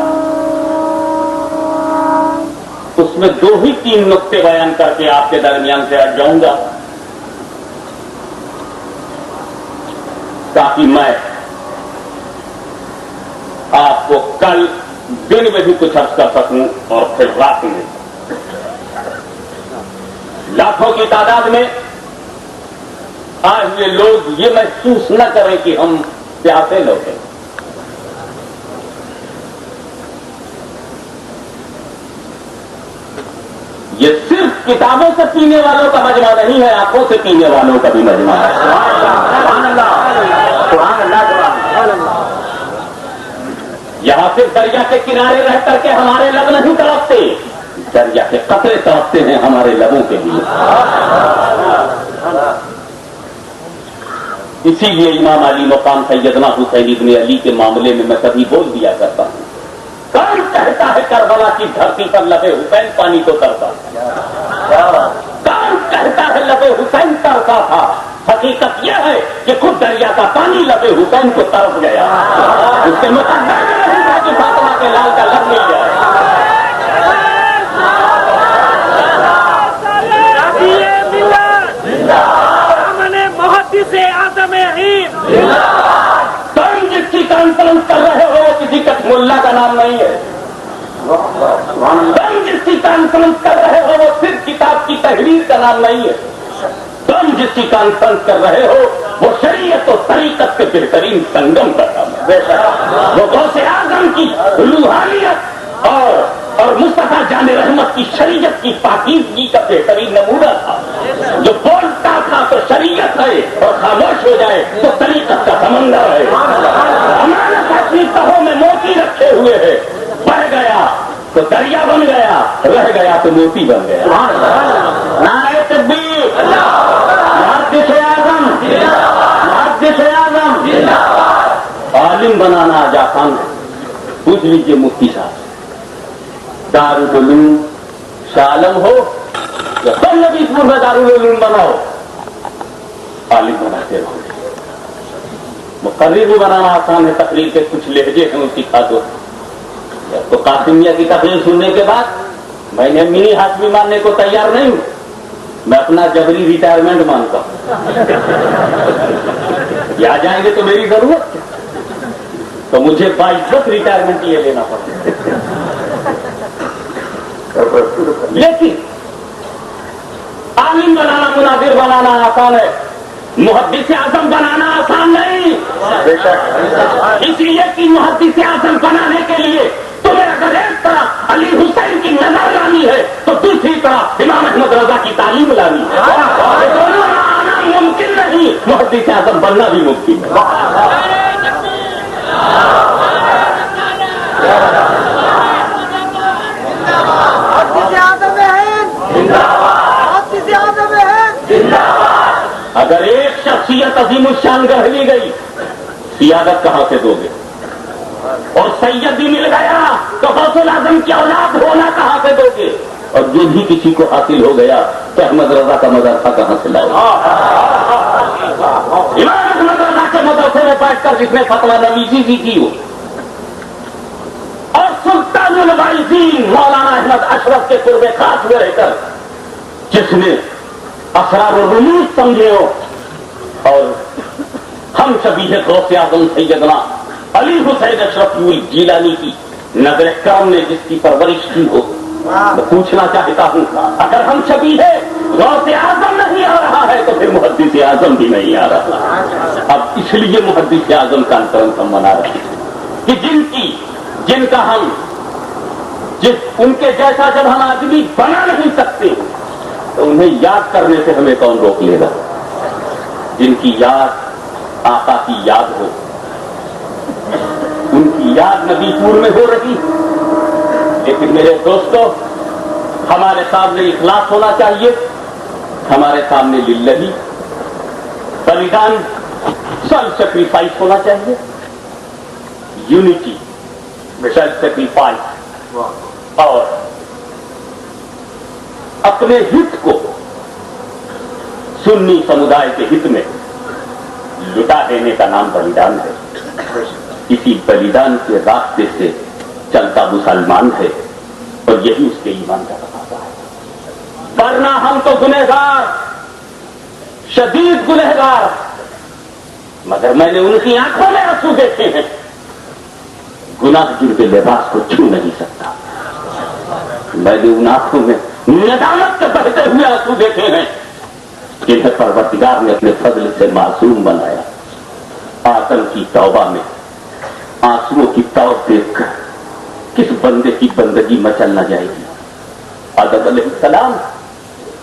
उसमें 2 ही 3 नुक्ते बयान करके आपके दरमियान से हट जाऊंगा, ताकि मैं आपको कल दिन में भी कुछ अर्ज कर सकूं और फिर रात में। लाखों की तादाद में आज ये लोग ये महसूस न करें कि हम प्यासे लोग हैं। ये सिर्फ किताबों से पीने वालों का मजमा नहीं है, आंखों से पीने वालों का भी मजमा है। यहां सिर्फ दरिया के किनारे रह करके हमारे लब नहीं तड़पते, दरिया के कतरे तड़पते हैं हमारे लबों के लिए। इसीलिए इमाम अली मकाम सैयदना हुसैन इब्न अली के मामले में मैं कभी बोल दिया करता हूं, कौन कहता है करबला की धरती पर लबे हुसैन पानी को तरता, कौन कहता है लबे हुसैन तरता था। हकीकत यह है कि खुद दरिया का पानी लबे हुसैन को तरफ गया, उसके मुकद्दर में नहीं था कि फातिमा के लाल का लब मिल जाए। तुम जिसकी कॉन्फ्रेंस कर रहे हो वो किसी कठमुल्ला का नाम नहीं है, तुम जिसकी कॉन्फ्रेंस कर रहे हो वो सिर्फ किताब की तहरीर का नाम नहीं है, तुम जिसकी कॉन्फ्रेंस कर रहे हो वो शरीयत और तरीकत के बेहतरीन संगम का नाम है। वो गौसे आजम की रूहानियत और मुस्तफा जाने रहमत की शरीयत की पाकीज़गी का बेहतरीन नमूना था, जो बोलता था तो शरीयत है और खामोश हो जाए तो तरीकत का समंदर है। हमारे अपनी तहों में मोती रखे हुए है, बह गया तो दरिया बन गया, रह गया तो मोती बन गया। नारे तकबीर, मुहद्दिस आज़म, मुहद्दिस आज़म। आलिम बनाना आज आसान है, पूछ लीजिए मुफ्ती साहब, दारुल उलूम शालम हो या तुम नबीपुर में दारुल उलूम बनाओ, आलिम बनाते रहो। मुकर्रिर भी बनाना आसान है, तकरीर के कुछ लहजे हैं उसकी सिखा दो। तो कासिमिया की तकरीर सुनने के बाद मैंने मिनी हाशमी मानने को तैयार नहीं हूं, मैं अपना जबरी रिटायरमेंट मानता हूं। आ जाएंगे तो मेरी जरूरत है, तो मुझे बाइज्जत रिटायरमेंट ये लेना पड़ता। लेकिन आलिम बनाना, मुनादिर बनाना आसान है, मुहद्दिस आजम बनाना आसान नहीं, इसलिए कि मुहद्दिस आजम बनाने के लिए तुम्हें अगर एक तरह अली हुसैन की नजर लानी है तो दूसरी तरह इमाम अहमद रजा की तालीम लानी है। ये दोनों आना मुमकिन नहीं, मुहद्दिस आजम बनना भी मुमकिन है। अगर एक शख्सियत अजीमुशान गढ़ ली गई, सियादत कहां से दोगे? और सैयदी मिल गया तो गौसुल आजम की औलाद होना कहां से दोगे? और जो भी किसी को हासिल हो गया तो अहमद रजा का मदरसा कहां से लाओगे? इमाम अहमद रजा के मदरसे में बैठकर जिसने फतवा नवीसी सीखी हो और सुल्तानुल वाइज़ीन मौलाना अहमद अशरफ के कुर्बे खास में रहकर जिसने असरार और रूज समझे हो और हम शबीह गौसे आजम सैयदना अली हुसैन अशरफुल जीलानी की नजर करम ने जिसकी परवरिश की हो, मैं पूछना चाहता हूं अगर हम शबीह गौसे आजम नहीं आ रहा है तो फिर मुहद्दिस आजम भी नहीं आ रहा। अब इसलिए मुहद्दिस आजम का अंतरण हम मना रहे हैं कि जिनका हम उनके जैसा जब हम आदमी बना नहीं सकते तो उन्हें याद करने से हमें कौन रोक लेगा? जिनकी याद आका की याद हो, उनकी याद नबीपुर में हो रही। लेकिन मेरे दोस्तों, हमारे सामने इखलास होना चाहिए, हमारे सामने लिल्लही बलिदान सेल्फ सेक्रीफाइस होना चाहिए, यूनिटी सेल्फ सेक्रीफाइस और अपने हित को सुन्नी समुदाय के हित में लुटा देने का नाम बलिदान है। इसी बलिदान के रास्ते से चलता मुसलमान है और यही उसके ईमान का तकाज़ा है। वरना हम तो गुनहगार, शदीद गुनहगार, मगर मैंने उनकी आंखों में आंसू देखे हैं, गुनाह जिनके लिबास को छू नहीं सकता। मैंने उन आंखों में नदामत के बहते हुए आंसू देखे हैं जिन्हें परवरदिगार ने अपने फजल से मासूम बनाया। आदम की तौबा में आंसुओं की तौब देखकर किस बंदे की बंदगी मचल न जाएगी। आदम अलैहिस्सलाम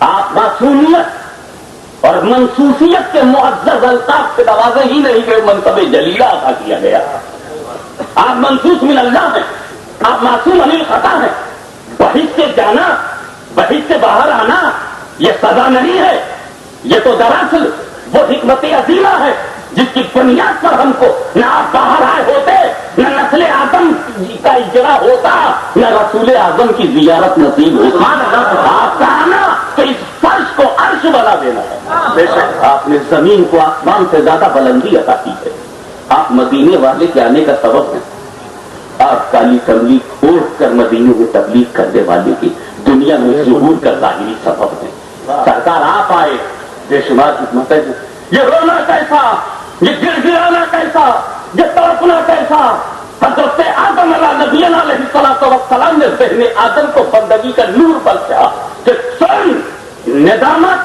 आप मासूमियत और मनसूसियत के मुअज़्ज़ज़ अल्ताफ से नवाजे ही नहीं गए, मनसबे जलीला अता किया गया। आप मनसूस मिन अल्लाह हैं, आप मासूम अनिल खता हैं। बहिश्त से जाना, बहिश्त से बाहर आना ये सजा नहीं है, ये तो दरअसल वो हिकमत अजीमा है जिसकी बुनियाद पर हमको न आप बाहर आए होते, न नस्ल आदम का इजरा होता, न रसूल आजम की जियारत नसीब होती। आपका आना तो इस फर्श को अर्श बना देना है। बेशक आपने जमीन को आसमान से ज्यादा बुलंदी अता की है। आप मदीने वाले के आने का सबब है। आप काली कमली ओढ़ कर मदीने में तबलीग करने वाले की दुनिया में ज़ुहूर का ज़ाहिरी सबब है। सरकार आप आए, बेशुमार हिकमत है। ये रोना कैसा, ये गिड़गिड़ाना कैसा, ये तड़पना कैसा। हज़रत आदम नबीना अलैहिस्सलातु वस्सलाम ने ज़हने आदम को बंदगी का नूर बख्शा कि सुन, निदामत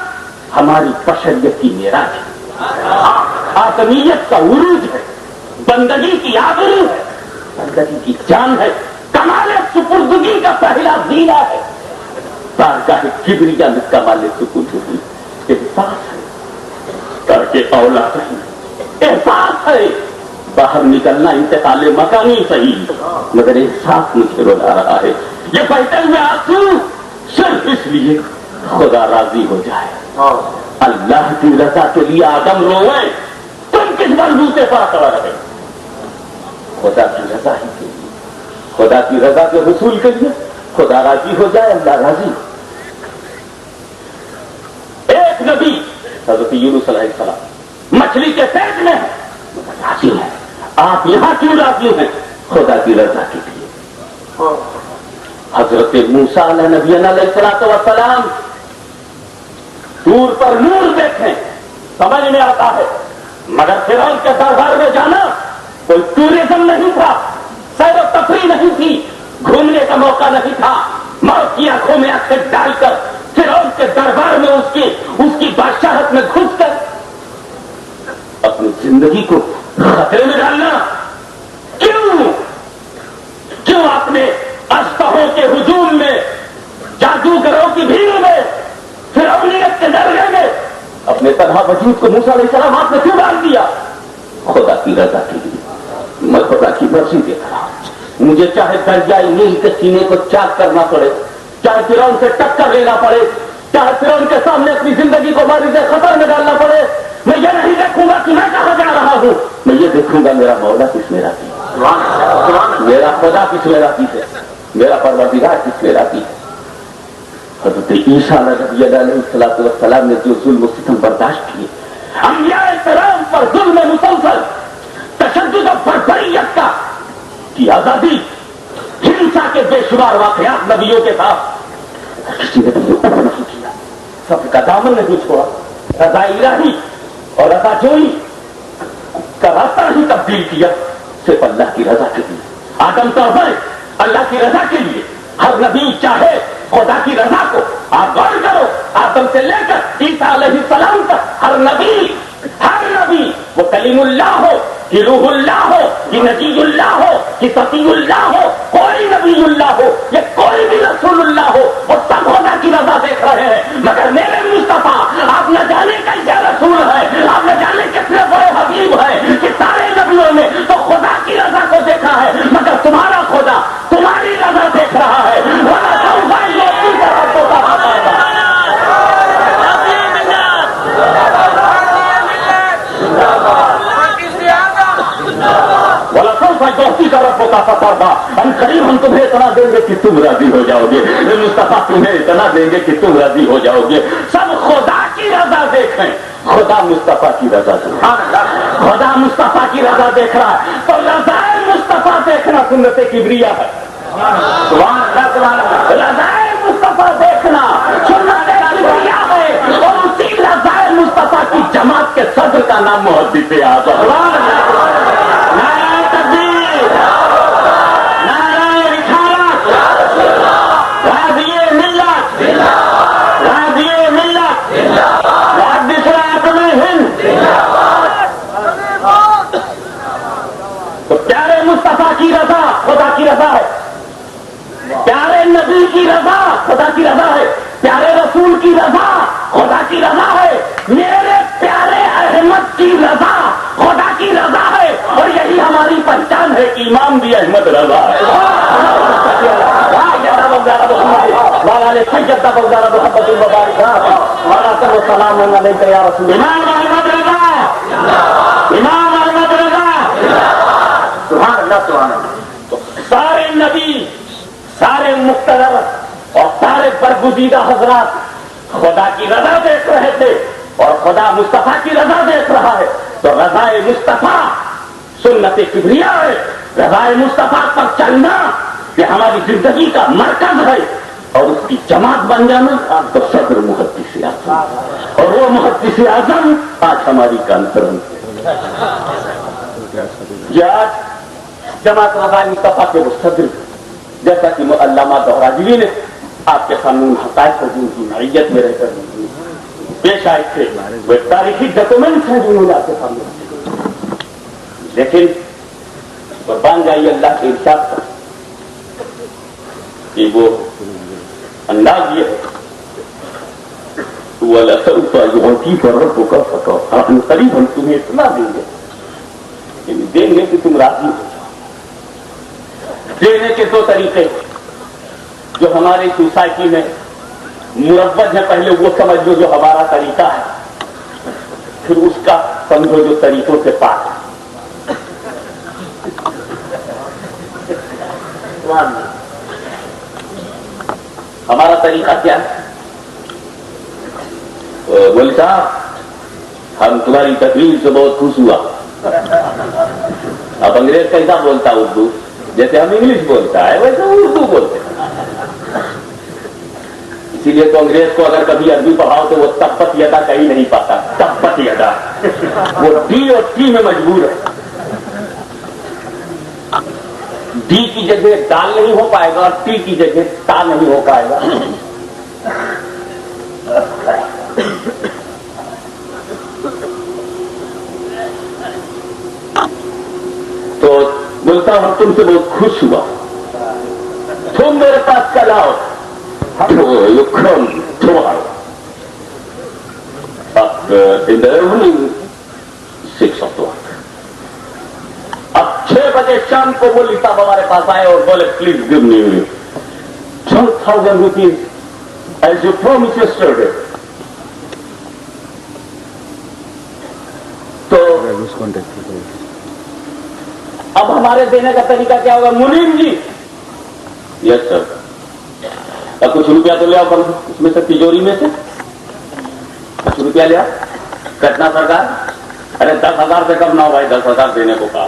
हमारी बशरियत की मेराज है, आदमियत का उरूज है, बंदगी की आबरू है, बंदगी की जान है, कमाल सुपुर्दगी का पहला जीना है। बारगाह किबरिया में कमाल सुपुर्दगी एहसास है, करके औलाद नहीं एहसास है। बाहर निकलना इंतकाल मकानी सही, मगर एहसास मुझे रुला रहा है। ये बहते हुए आंसू सिर्फ इसलिए खुदा राजी हो जाए, अल्लाह की रजा के लिए आदम रोए, तुम किस बलबूते पर खड़ा रहे? खुदा की रजा ही के लिए, खुदा की रजा के हुसूल के लिए। खुदा राजी हो जाए, अल्लाह राजी। एक नबी हज़रत यूनुस अलैहिस्सलाम मछली के पेट में राजी है, आप यहां क्यों राजी हैं? खुदा की रजा के लिए। हजरत मूसा नबीना अलैहिस्सलातु वस्सलाम दूर पर नूर देखें समझ में आता है, मगर फिरौन के दरबार में जाना कोई टूरिज्म नहीं था, सैर और तफरी नहीं थी, घूमने का मौका नहीं था। मौत की आंखों में आंखें डालकर फिरौन के दरबार में उसकी बादशाहत में घुसकर जिंदगी को खतरे में डालना? क्यों आपने अस्तहों के हुजूम में, जादूगरों की भीड़ में, फिरौनियत के दरगाह में अपने तन्हा वजूद को मूसा अलैहिस्सलाम आपने क्यों डाल दिया? खुदा की रजा के लिए। मैं खुदा की मर्जी देख रहा हूं। मुझे चाहे दरियाई नील के सीने को चाक करना पड़े, चाहे फिरौन से टक्कर लेना पड़े, चाहे फिरौन के सामने अपनी जिंदगी को मारी से खतर में डालना पड़े, मैं ये नहीं देखूंगा कि मैं कहां जा रहा हूं। मैं ये देखूंगा मेरा मौला किस में राती है, मेरा खुदा किस में राती है, मेरा परवरदिगार किस में राती है। हज़रत ईसा अलैहिस्सलाम ने जो जुल्म सितम बर्दाश्त किए, अंबियाए किराम पर जुल्म मुसलसल, तशद्दुद और बर्बरियत का की आजादी, हिंसा के बेशुमार वाकयात नबियों के साथ किसी ने भी ऊपर नहीं किया, सबका दामन नहीं छोड़ा। रज़ा इलाही और रज़ा जोई का रास्ता ही तब्दील किया सिर्फ अल्लाह की रजा के लिए। आदम तौबा अल्लाह की रजा के लिए, हर नबी चाहे खुदा की रजा को। आप गौर करो, आदम से लेकर ईसा अलैहिस्सलाम तक हर नबी वो कलीमुल्लाह हो कि रूहुल्लाह हो कि नजीयुल्लाह हो कि सफीउल्लाह हो, कोई नबीउल्लाह हो या कोई भी रसूलुल्लाह हो, वो सब खुदा की रजा देख रहे हैं। मगर मेरे मुस्तफा, आप न जाने कैसे रसूल है, आप न जाने कितने बड़े हबीब है कि सारे नबियों ने तो खुदा की रजा को देखा है, मगर तुम्हारा खुदा तुम्हारी रजा देख रहा है। हम करीब हम तुम्हें इतना देंगे कि तुम राजी हो जाओगे, मुस्तफा तुम्हें इतना देंगे कि तुम राजी हो जाओगे। सब खुदा की रजा देखें, खुदा मुस्तफा की रजा देख, खुदा मुस्तफा की रजा देख रहा है, तो रज़ाए मुस्तफा देखना सुन्नते किबरिया है। रज़ाए मुस्तफा देखना सुन्नते किबरिया है, और उसी रज़ाए मुस्तफा की जमात के सदर का नाम मुहद्दिस आज़म। तो प्यारे मुस्तफा की रजा खुदा की रजा है, प्यारे नबी की रजा खुदा की रजा है, प्यारे रसूल की रजा खुदा की रजा है, मेरे प्यारे अहमद की रजा खुदा की रजा है। और यही हमारी पहचान है कि इमाम भी अहमद रजा है। इमाम अहमद रजा, इमाम अहमद रजा। तो सारे नबी, सारे मुक्तदर और सारे बरगुज़ीदा हजरात खुदा की रजा देख रहे थे, और खुदा मुस्तफा की रजा देख रहा है। तो रज़ाए मुस्तफा सुन्नते किबरिया है, रज़ाए मुस्तफा पर चलना ये हमारी जिंदगी का मरकज है, और उसकी जमात बन जाना तो सदर मुहद्दिस आज़म, और वो मुहद्दिस आज़म आज हमारी कॉन्फ्रेंस है। आज जमात रज़ाए मुस्तफा के वो सदर, जैसा कि अल्लामा दोहराजवी ने आपके सामने उन हक़ाइक़ की नौइयत में रहकर पेश आए थे, वे तारीखी डॉक्यूमेंट्स हैं जो उन्होंने आपके सामने रखे। लेकिन कुर्बान जाइए अल्लाह के इरशाद पर कि वो अंदाज ये है, अपने करीब हम तुम्हें इतना देंगे कि तुम राजी हो जाओ। देने के दो तरीके जो हमारी सोसाइटी में मुरव्वज है, पहले वो समझ लो जो हमारा तरीका है, फिर उसका समझो जो तरीकों से पाक है। हमारा तरीका क्या है? बोले साहब हम तुम्हारी तकरीर से बहुत खुश हुआ। अब अंग्रेज कैसा बोलता उर्दू, जैसे हम इंग्लिश बोलता है वैसे उर्दू बोलते हैं। इसीलिए तो अंग्रेज को अगर कभी अरबी पढ़ाओ तो वो तब्बत यदा कहीं नहीं पाता, तब्बत यदा, वो डी और टी में मजबूर है। डी की जगह दाल नहीं हो पाएगा और टी की जगह ता नहीं हो पाएगा। तुमसे बहुत खुश हुआ, तुम मेरे पास कल आओ, you come tomorrow in the evening 6 o'clock. अब 6 बजे शाम को मौलवी साहब हमारे पास आए और बोले please give me 12,000 rupees as you promised yesterday. तो अब हमारे देने का तरीका क्या होगा? मुनीम जी, यस सर, अब कुछ रुपया तो ले आओ उसमें से, तिजोरी में से कुछ रुपया ले आओ। कितना सरकार? अरे 10,000 से कम ना हो भाई, 10,000 देने को कहा।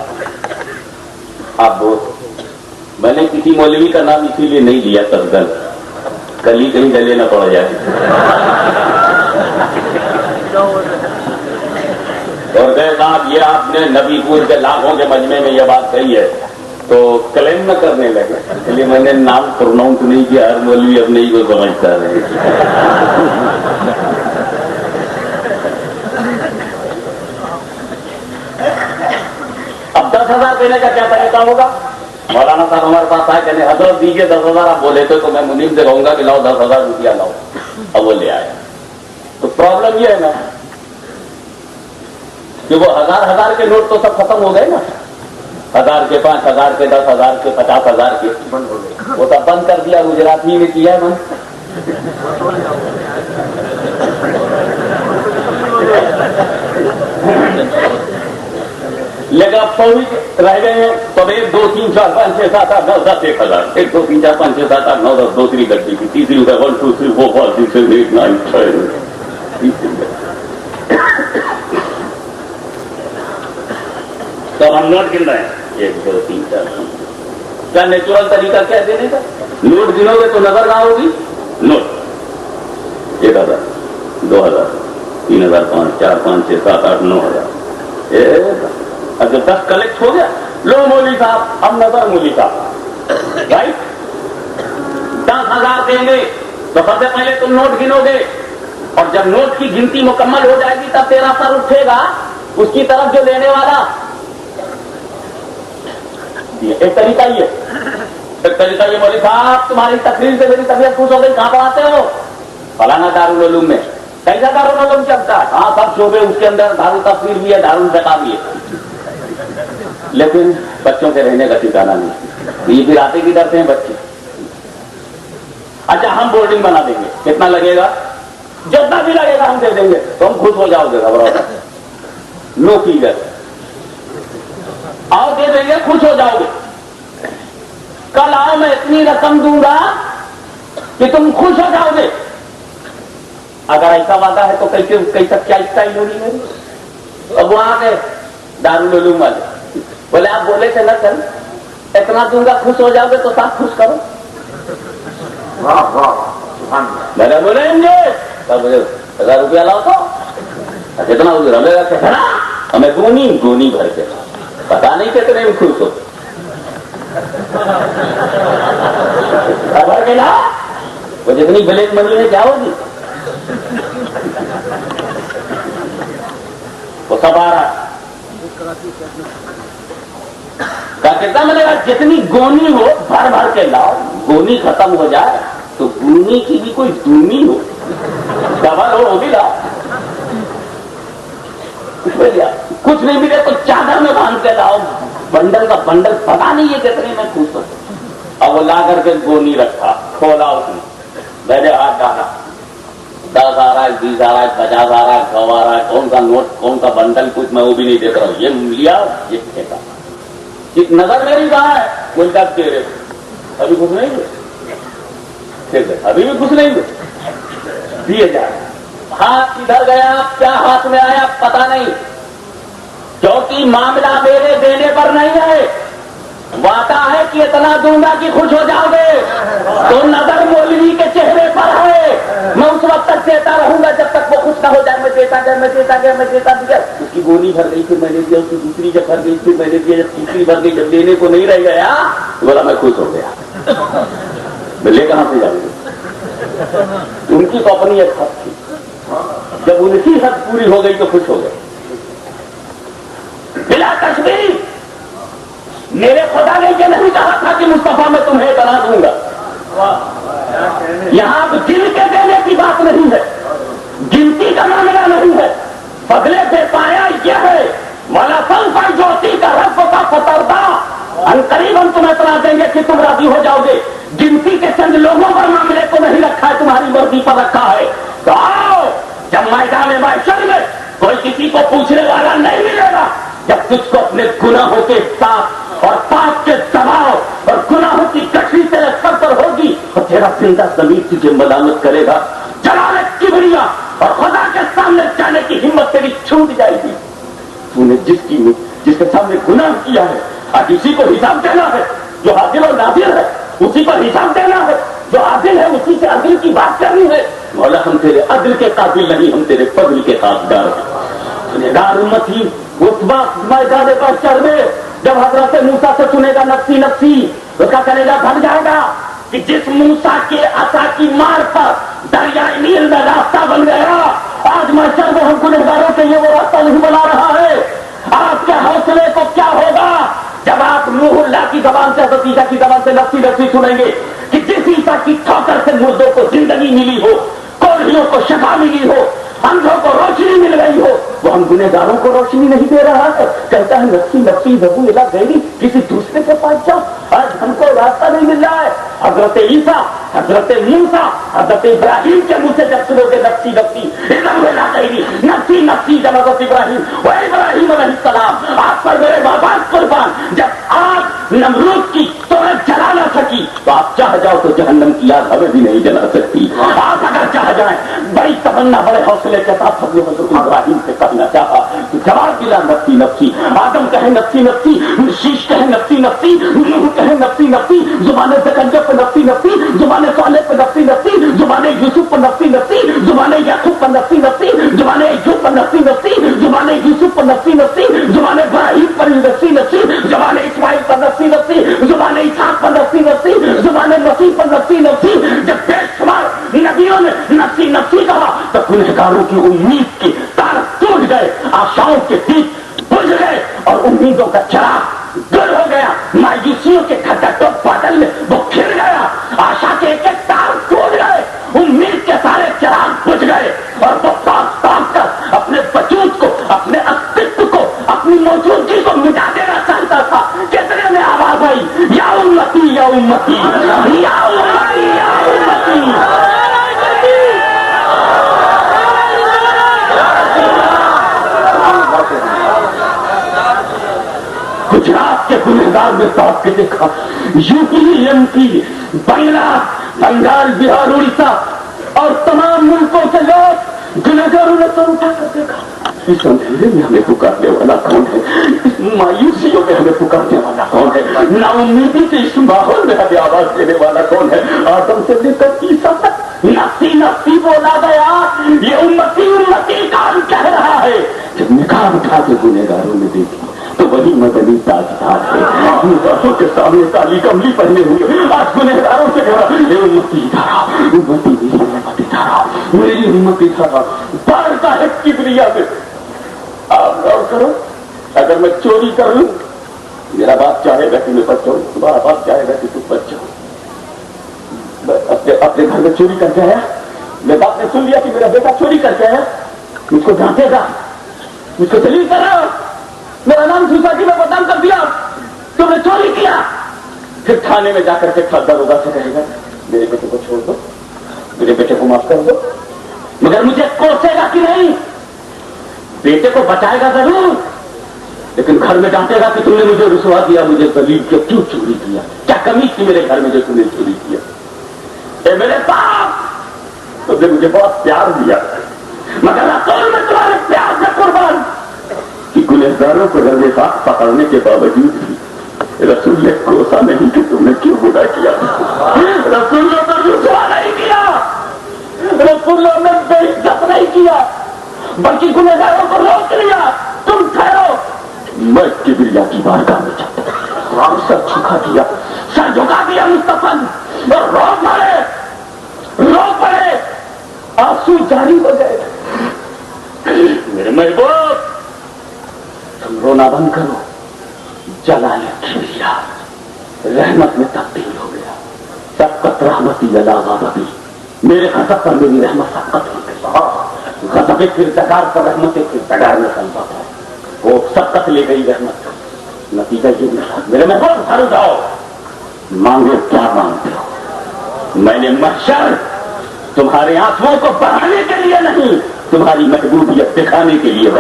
आप मैंने किसी मौलवी का नाम इसीलिए नहीं लिया सरदल, कल ही कहीं गले न पड़ जाए। और गए साहब ये आपने नबीपुर के लाखों के मजमे में ये बात कही है, तो क्लेम न करने लगे, इसलिए मैंने नाम प्रोनाउंस नहीं किया। हर मौलवी अपने ही को समझता रहे। अब 10,000 देने का क्या तरीका होगा? मौलाना साहब हमारे पास आए, कहने हजरत दीजिए 10,000। आप बोले तो मैं मुनीम से कहूंगा कि लाओ 10,000 रुपया लाओ। अब वो ले आया। तो प्रॉब्लम ये है ना कि वो हजार के नोट तो सब खत्म हो गए ना, 1000 के, 5,000 के, 10,000 के, 50,000 के बंद हो गए। वो सब बंद कर दिया, गुजराती ने किया बंद। लेकिन अब 100 रह गए हैं, तब 1, 2, 3, 4, 5, 6, 7, 8, 9, 10, 1,000, 1, 2, 3, 4, 5, 6, 7, 8, 9, 10, दूसरी गड्डी की, तीसरी रुपये 1, 2, 3, 4, 5, 6, 7, 8, 9, 10। तो हम नोट गिन रहे हैं, 1, 2, 3, 4। क्या नेचुरल तरीका क्या है देने का? नोट गिनोगे तो नजर ना होगी। नोट 1,000, 2,000, 3,000, 5, 4, 5, 6, 7, 8, 9,000। अगर 10 कलेक्ट हो गया, लो मौलवी साहब, हम नजर मौलवी साहब, राइट, 10,000 देंगे तो सबसे पहले तुम नोट गिनोगे, और जब नोट की गिनती मुकम्मल हो जाएगी तब तेरा सर उठेगा उसकी तरफ जो लेने वाला। एक तरीका ये, मौलवी साहब तुम्हारी तकरीर से मेरी तबीयत खुश हो गई, कहां पढ़ाते हो? फलाना दारुल उलूम में। कैसा दारुल उलूम चलता है? हाँ, सब शोबे उसके अंदर, दारुल तफसीर भी है, दारुल ज़का भी है, लेकिन बच्चों के रहने का ठिकाना नहीं। ये फिर आते किधर से हैं बच्चे? अच्छा, हम बोर्डिंग बना देंगे, कितना लगेगा? जितना भी लगेगा हम दे देंगे, तो हम खुश हो जाओगे, घबराओगे, नो फिगर, आओ दे देंगे, खुश हो जाओगे। कल आओ, मैं इतनी रकम दूंगा कि तुम खुश हो जाओगे। अगर ऐसा वादा है तो कैसा क्या स्टाइल होगी मेरी? अब वहां के दारुल उलूम वाले बोले आप बोले थे ना कल इतना दूंगा, खुश हो जाओगे, तो साथ खुश करो। मैंने बोलेंगे तब 1,000 रुपया लाओ तो कितना रमेगा, कितना हमें गोनी भर के, पता नहीं कितने में खुश हो। भर के लाओ, वो जितनी ब्लैक मनी है क्या होगी? वो सब आ रहा कितना मिलेगा? जितनी गोनी हो भर भर के लाओ, गोनी खत्म हो जाए तो गोनी की भी कोई दूनी हो, डबल हो, वो भी लाओ। कुछ नहीं मिले तो चादर में बांध के लाओ, बंडल का बंडल, पता नहीं है कितने में खुश हो। अब वो ला करके गोनी रखा, खोला उसने, मैंने हाथ डाला, 10 आ रहा है, 20 आ रहा है, 50 आ रहा है, 100 आ रहा है, कौन सा नोट, कौन सा बंडल, कुछ मैं वो भी नहीं देख रहा हूँ। ये लिया, ये फेंका, नजर मेरी कहा है, बोलता तेरे अभी खुश नहीं हुए, ठीक है, अभी भी खुश नहीं हुए, दिए जाए। हाथ किधर गया, क्या हाथ में आया पता नहीं, क्योंकि मामला मेरे देने पर नहीं है, वादा है कि इतना दूंगा कि खुश हो जाओगे। तो नजर मौलवी के चेहरे पर है, मैं उस वक्त तक देता रहूंगा जब तक वो खुश ना हो जाए। मैं देता गया, मैं देता गया, मैं देता गया, उसकी गोली भर गई, फिर मैंने दिया, उसकी दूसरी जब भर गई, फिर मैंने दिया, जब तीसरी भर गई, जब देने को नहीं रह गया तो बोला मैं खुश हो गया। मैं ले कहां से जाऊंगी? उनकी तो अपनी एक हद थी, जब उनकी हद पूरी हो गई तो खुश हो गए। बिला तस्वीर میرے خدا نے یہ نہیں کہا تھا کہ مصطفیٰ میں تمہیں بنا دوں گا. یہاں دل کے دینے کی بات نہیں ہے, گنتی کا معاملہ نہیں ہے. فضلے سے پایا یہ ہے والا سنفا جوتی کا رب کا فتردہ, ان قریب ہم تمہیں اطلاع دیں گے کہ تم راضی ہو جاؤ گے. گنتی کے چند لوگوں پر معاملے کو نہیں رکھا ہے, تمہاری مرضی پر رکھا ہے. تو آؤ جب میدان محشر میں کوئی کسی کو پوچھنے والا نہیں ملے گا, جب تجھ کو اپنے گناہوں کے ساتھ اور پاپ کے دباؤ اور گناہوں کی کٹری تیرے سر پر ہوگی اور تیرا زندہ ضمیر تجھے ملامت کرے گا. جلال کبریا اور خدا کے سامنے جانے کی ہمت تیری چھوٹ جائے گی. تو نے جس کے سامنے گناہ کیا ہے آج اسی کو حساب دینا ہے. جو عادل اور نادر ہے اسی پر حساب دینا ہے. جو عادل ہے اسی سے عدل کی بات کرنی ہے. مولا ہم تیرے عدل کے قابل نہیں, ہم تیرے فضل کے خاصگار ہیں. گنہگار امت ہی اس وقت میدان محشر میں جب حضرت موسیٰ سے سنے گا نفسی نفسی, اس کا کلیجہ بھر جائے گا کہ جس موسیٰ کے عصا کی مار پر دریائے نیل میں راستہ بن گیا, آج محشر میں ہم گنہگاروں کے لیے وہ راستہ نہیں بنا رہا ہے. آپ کے حوصلے کو کیا ہوگا جب آپ نوح اللہ کی زبان سے حضرت عیسیٰ کی زبان سے نفسی نفسی سنیں گے کہ جس عیسیٰ کی ٹھوکر سے مردوں کو زندگی ملی ہو, کوڑھیوں کو شفا ملی ہو, اندھوں کو روشنی مل گئی ہو, وہ ہم گنہگاروں کو روشنی نہیں دے رہا ہے. کہتا ہے نفسی نفسی ذبو الی غیری, کسی دوسرے کے پاس جاؤ, آج ہم کو راستہ نہیں مل رہا ہے. حضرت عیسیٰ, حضرت موسیٰ, حضرت ابراہیم کے منہ سے جب سنو گے نفسی نفسی ذبو الی غیری, نفسی نفسی جب حضرت ابراہیم و ابراہیم علیہ السلام آپ پر میرے ماں باپ قربان, جب آگ نمرود کی تمہیں جلا نہ سکی تو آپ چاہ جاؤ تو جہنم کی آگ ہمیں بھی نہیں جلا سکتی. آپ اگر چاہ جائیں, بڑی تمنا بڑے حوصلے کے ساتھ حضرت ابراہیم سے کہنا چاہا تو جواب دلا نفسی نفسی. آدم کہے نفسی نفسی, شیش کہے نفسی نفسی, نوح کہے نفسی نفسی, زبان زکریا پہ نفسی نفسی, زبان صالح پہ نفسی نفسی, زبان یوسف پہ نفسی نفسی, زبان یعقوب پہ نفسی نفسی, زبان ایوب پہ نفسی نفسی, زبان یوسف پہ نفسی نفسی, زبان ابراہیم پر نفسی نفسی, زبان اسماعیل پر نفسی نفسی, زبان اسحاق پر نفسی نفسی, زبان مسیح پر نفسی نفسی. جب بے شمار نبیوں نے نفسی نفسی کہا تو گنہگاروں کی امید کی تار ٹوٹ گئے, آشاؤں کے دیپ بجھ گئے اور امیدوں کا چراغ گل ہو گیا. مایوسیوں کے کھٹا بادل میں وہ کھل گیا, آشا کے ایک ایک تار ٹوٹ گئے, امید کے سارے چراغ بجھ گئے اور وہ تاک تاک کر اپنے وجود کو, اپنے استعمال کو, اپنی موجودگی کو مٹا دینا چاہتا تھا. کتنے میں آواز آئی, یا امتی یا امتی یا امتی یا امتی. گجرات کے گنہگار میں تاپ کے دیکھا, یو پی, ایم پی, بنگلہ, بنگال, بہار, اڑیسہ اور تمام ملکوں سے لوگ گنہگاروں نے سر اٹھا کر دیکھا. اس اندھیرے میں ہمیں پکارنے والا کون ہے, اس مایوسیوں میں ہمیں پکارنے والا کون ہے, نا امیدی کے اس ماحول میں ہمیں آواز دینے والا کون ہے. آدم سے لے کر عیسیٰ تک نفسی نفسی بولا گیا, یہ امتی امتی کام کہہ رہا ہے. جب نکاح اٹھا کے گنہگاروں نے دیکھی تو وہی مدنی تاجدار ہے, آنکھوں کے سامنے کالی کملی پہنے ہوئے آج گنہگاروں سے کہا, اے امتی ادھر آؤ, امتی میری امت ادھر آؤ, میری امت ادھر آؤ. بڑھتا ہے کبریا میں. آپ غور کرو, اگر میں چوری کر لوں, میرا باپ چاہے گا کہ میں بچ جاؤں, تمہارا باپ چاہے گا کہ تم بچ جاؤ. اپنے گھر میں چوری کر کے آیا, میرے باپ نے سن لیا کہ میرا بیٹا چوری کر کے آیا, مجھ کو ڈانٹے گا, مجھ کو دلیل کر رہا, میرا نام سوسائٹی میں بدنام کر دیا, تم نے چوری کیا. پھر تھانے میں جا کر کے داروغہ سے کہے گا, میرے بیٹے کو چھوڑ دو, میرے بیٹے کو معاف کر دو. مگر مجھے کوسے گا کہ نہیں, بیٹے کو بچائے گا ضرور, لیکن گھر میں ڈانٹے گا کہ تم نے مجھے رسوا دیا, مجھے ذلیل کیا, کیوں چوری کیا, کیا کمی تھی میرے گھر میں جو تم نے چوری کیا. اے میرے باپ, تم نے مجھے بہت پیار دیا, مگر رسول میں تمہارے پیار سے قربان کہ گنہگاروں کو رضے خاک پکڑنے کے باوجود بھی رسول نے کوسا نہیں کہ تم نے کیوں برا کیا. رسول نے تو رسوا نہیں کیا, رسول نے بے عزت نہیں کیا, بلکہ گنہگاروں کو روک لیا. تم ٹھہرو, میں کبریا کی بارگاہ میں چلتا ہوں. سر جھکا دیا مصطفیٰ اور رو پڑے, آنسو جاری ہو گئے. میرے محبوب, تم رونا بند کرو, जलाल किबरिया रहमत में तब्दील हो गया। सबकत रहमती अला ग़ज़बी, मेरे ग़ज़ब पर मेरी रहमत सबकत हो गई। ग़ज़ब किरदार पर रहमत किरदार में कलबा था, वो सबकत ले गई रहमत। नतीजा ये निकला, मेरे में बहुत भर जाओ, मांगे क्या मांगते हो। मैंने महशर तुम्हारे आंसुओं को बहाने के लिए नहीं, तुम्हारी महबूबियत दिखाने के लिए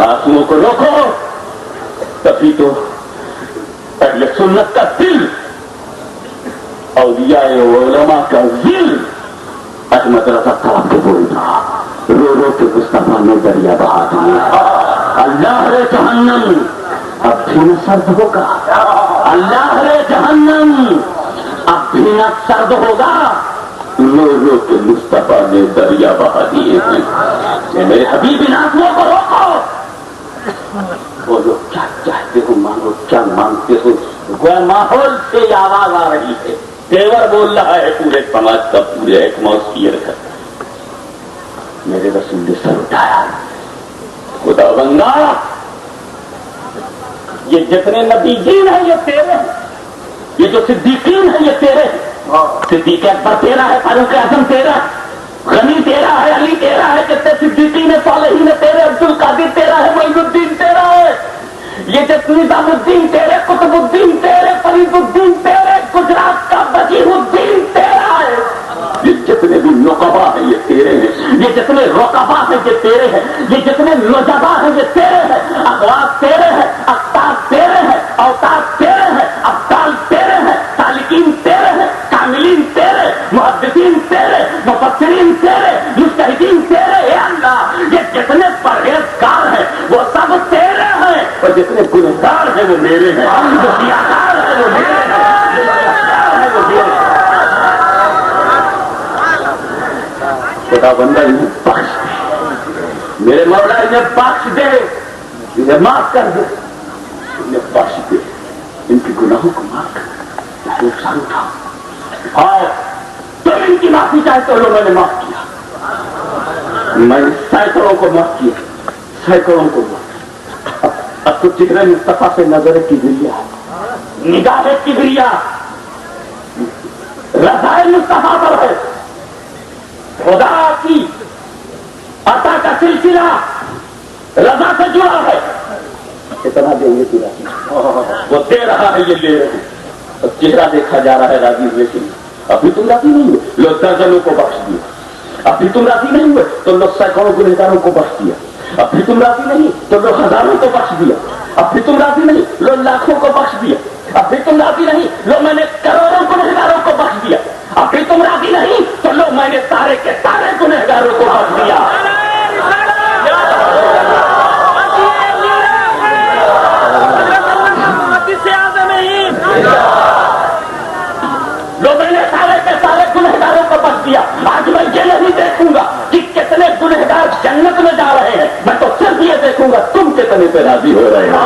आंसुओं को रोको, तभी तो अहले सुन्नत का दिल, औलियाए उलमा का दिल अहमद रज़ा तलब के बोल रहा, रो रो के मुस्तफा ने दरिया बहा दिया। अल्लाह रे जहन्नम अब भी न सर्द होगा, अल्लाह रे जहन्नम अब भी न सर्द होगा, रो रो के मुस्तफा ने दरिया बहा दिए हैं। मेरे हबीब इन आंसुओं को रोको, बोलो क्या चाहते हो, मांगो क्या मांगते हो। गोया माहौल से आवाज आ रही है, तेवर बोल रहा है पूरे समाज का, पूरे एटमॉस्फियर का। मेरे रसूल ने सर उठाया, खुदा बंदा ये जितने नबीजीन हैं ये तेरे हैं, ये जो सिद्दीकीन है ये तेरे हैं। सिद्दीक अकबर तेरा है, फारूक आजम तेरा है, गनी तेरा है, अली तेरा है, कितने सिद्दीकीन सालेहीन तेरे, अब्दुल कादिर तेरा है, मोइनुद्दीन तेरा है, ये जितने निजामुद्दीन तेरे, कुतुबुद्दीन तेरे, फरीदुद्दीन तेरे, गुजरात का वजीहुद्दीन तेरा है। ये जितने भी नुकबा है ये तेरे हैं, ये जितने रुकबा है ये तेरे हैं, ये जितने नुजबा है ये तेरे हैं, अखवास तेरे हैं, अख्तार तेरे हैं, अवतार तेरे हैं, अब्दाल तेरे हैं, सालिकीन तेरे हैं, कामिलीन तेरे, मुहद्दिसीन तेरे, मुफस्सिरीन तेरे, मुज्तहिदीन तेरे। हे अल्लाह, ये जितने परहेजगार हैं वो सब तेरे हैं, और जितने गुनहगार हैं वो मेरे हैं, जो सियाहकार हैं वो मेरे हैं, जो गुनहगार हैं वो मेरे हैं। खुदा बंदा इन्हें बख्श दे, मेरे मौला इन्हें बख्श दे, इन्हें माफ कर दे, इन्हें बख्श दे, इनके गुनाहों को माफ कर दे, सर उठाओ और तुम इनकी माफी चाहते हो, मैंने माफ किया, मैंने सैकड़ों को माफ किया, सैकड़ों को माफ। अब तो जिक्र मुस्तफा से नजर किबरिया, निगाह किबरिया रज़ाए मुस्तफा पर है। खुदा की अता का सिलसिला रज़ा से जुड़ा है। कितना देंगे पूरा, वो दे रहा है, ये ले रहे हैं, तो चेहरा देखा जा रहा है राजी हुए के लिए। अभी तुम राजी नहीं हुए, लो दर्जनों को बख्श दिया। अभी तुम राजी नहीं हुए तो लो सैकड़ों गुनहगारों को बख्श दिया। अभी तुम राजी नहीं तो लो हजारों को बख्श दिया। अभी तुम राजी नहीं लो लाखों को बख्श दिया। अभी तुम राजी नहीं लो मैंने करोड़ों गुनहगारों को बख्श दिया। अभी तुम राजी नहीं तो लो मैंने सारे के सारे गुनहगारों को बख्श दिया। लो मैंने सारे के सारे गुनहगारों को बख्श दिया। आज मैं ये नहीं देखूंगा कि कितने गुनहगार जन्नत में जा रहे हैं, मैं तो सिर्फ ये देखूंगा तुम कितने पे राजी हो रहे हो,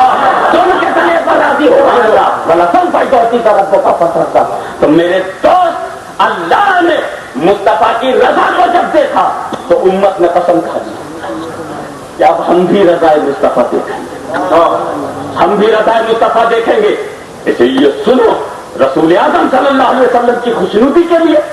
तुम कितने पर राजी हो रहे हो। भला तुम पैदौती का रब्बों का पसंद था। तो मेरे दोस्त, अल्लाह ने मुस्तफा की रजा को जब देखा तो उम्मत ने पसंद खा लिया कि अब हम भी रजाए मुस्तफा देखेंगे, हम भी रजाए मुस्तफा देखेंगे। इसलिए सुनो, रसूल आज़म सल्लल्लाहु अलैहि वसल्लम की खुशनुदी के लिए,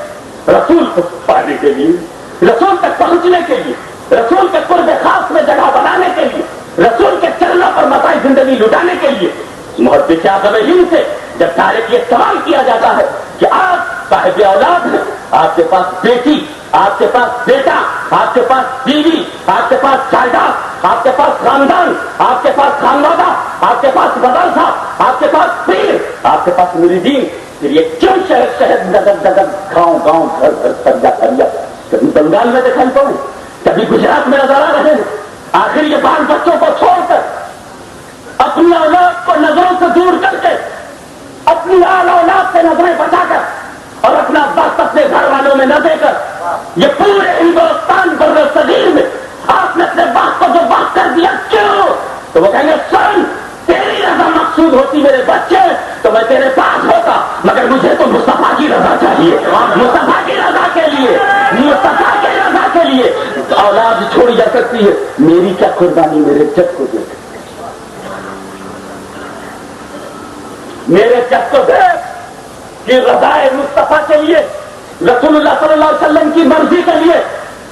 रसूल को पाने के लिए, रसूल तक पहुंचने के लिए, रसूल के कुर्ब खास में जगह बनाने के लिए, रसूल के चरणों पर मताई जिंदगी लुटाने के लिए मुहद्दिस आज़म हिंद से जब तारीख ये सवाल किया जाता है कि आप साहिब औलाद हैं, आपके पास बेटी, आपके पास बेटा, आपके पास बीवी, आपके पास जायदाद, आपके पास खानदान, आपके पास खानवादा, आपके पास मदरसा, आपके पास पीर, आपके पास मुरीदीन, फिर ये क्यों शहर शहर नगर नगर गांव गांव घर घर सरिया सरिया, कभी बंगाल में दिखाई पड़े, कभी गुजरात में नजर आ रहे हैं। आखिर ये बाल बच्चों को छोड़कर, अपनी औलाद को नजरों से दूर करके, अपनी आल औलाद से नजरें बचाकर और अपना वक्त अपने घर वालों में न देकर, ये पूरे हिंदुस्तान बर्र सगीर में आपने अपने बाप को जो बात कर दिया, क्यों? तो वो कहेंगे सुन, तेरी रजा मकसूद होती मेरे बच्चे तो मैं तेरे पास होता, मगर मुझे तो मुस्तफा की रजा चाहिए, मुस्तफा की रजा के लिए, मुस्तफा की रजा के लिए तो औलाद छोड़ी जा सकती है, मेरी क्या कुर्बानी मेरे जब को देख। میرے جد و جہد کی رضائے مصطفیٰ کے لیے، رسول اللہ صلی اللہ علیہ وسلم کی مرضی کے لیے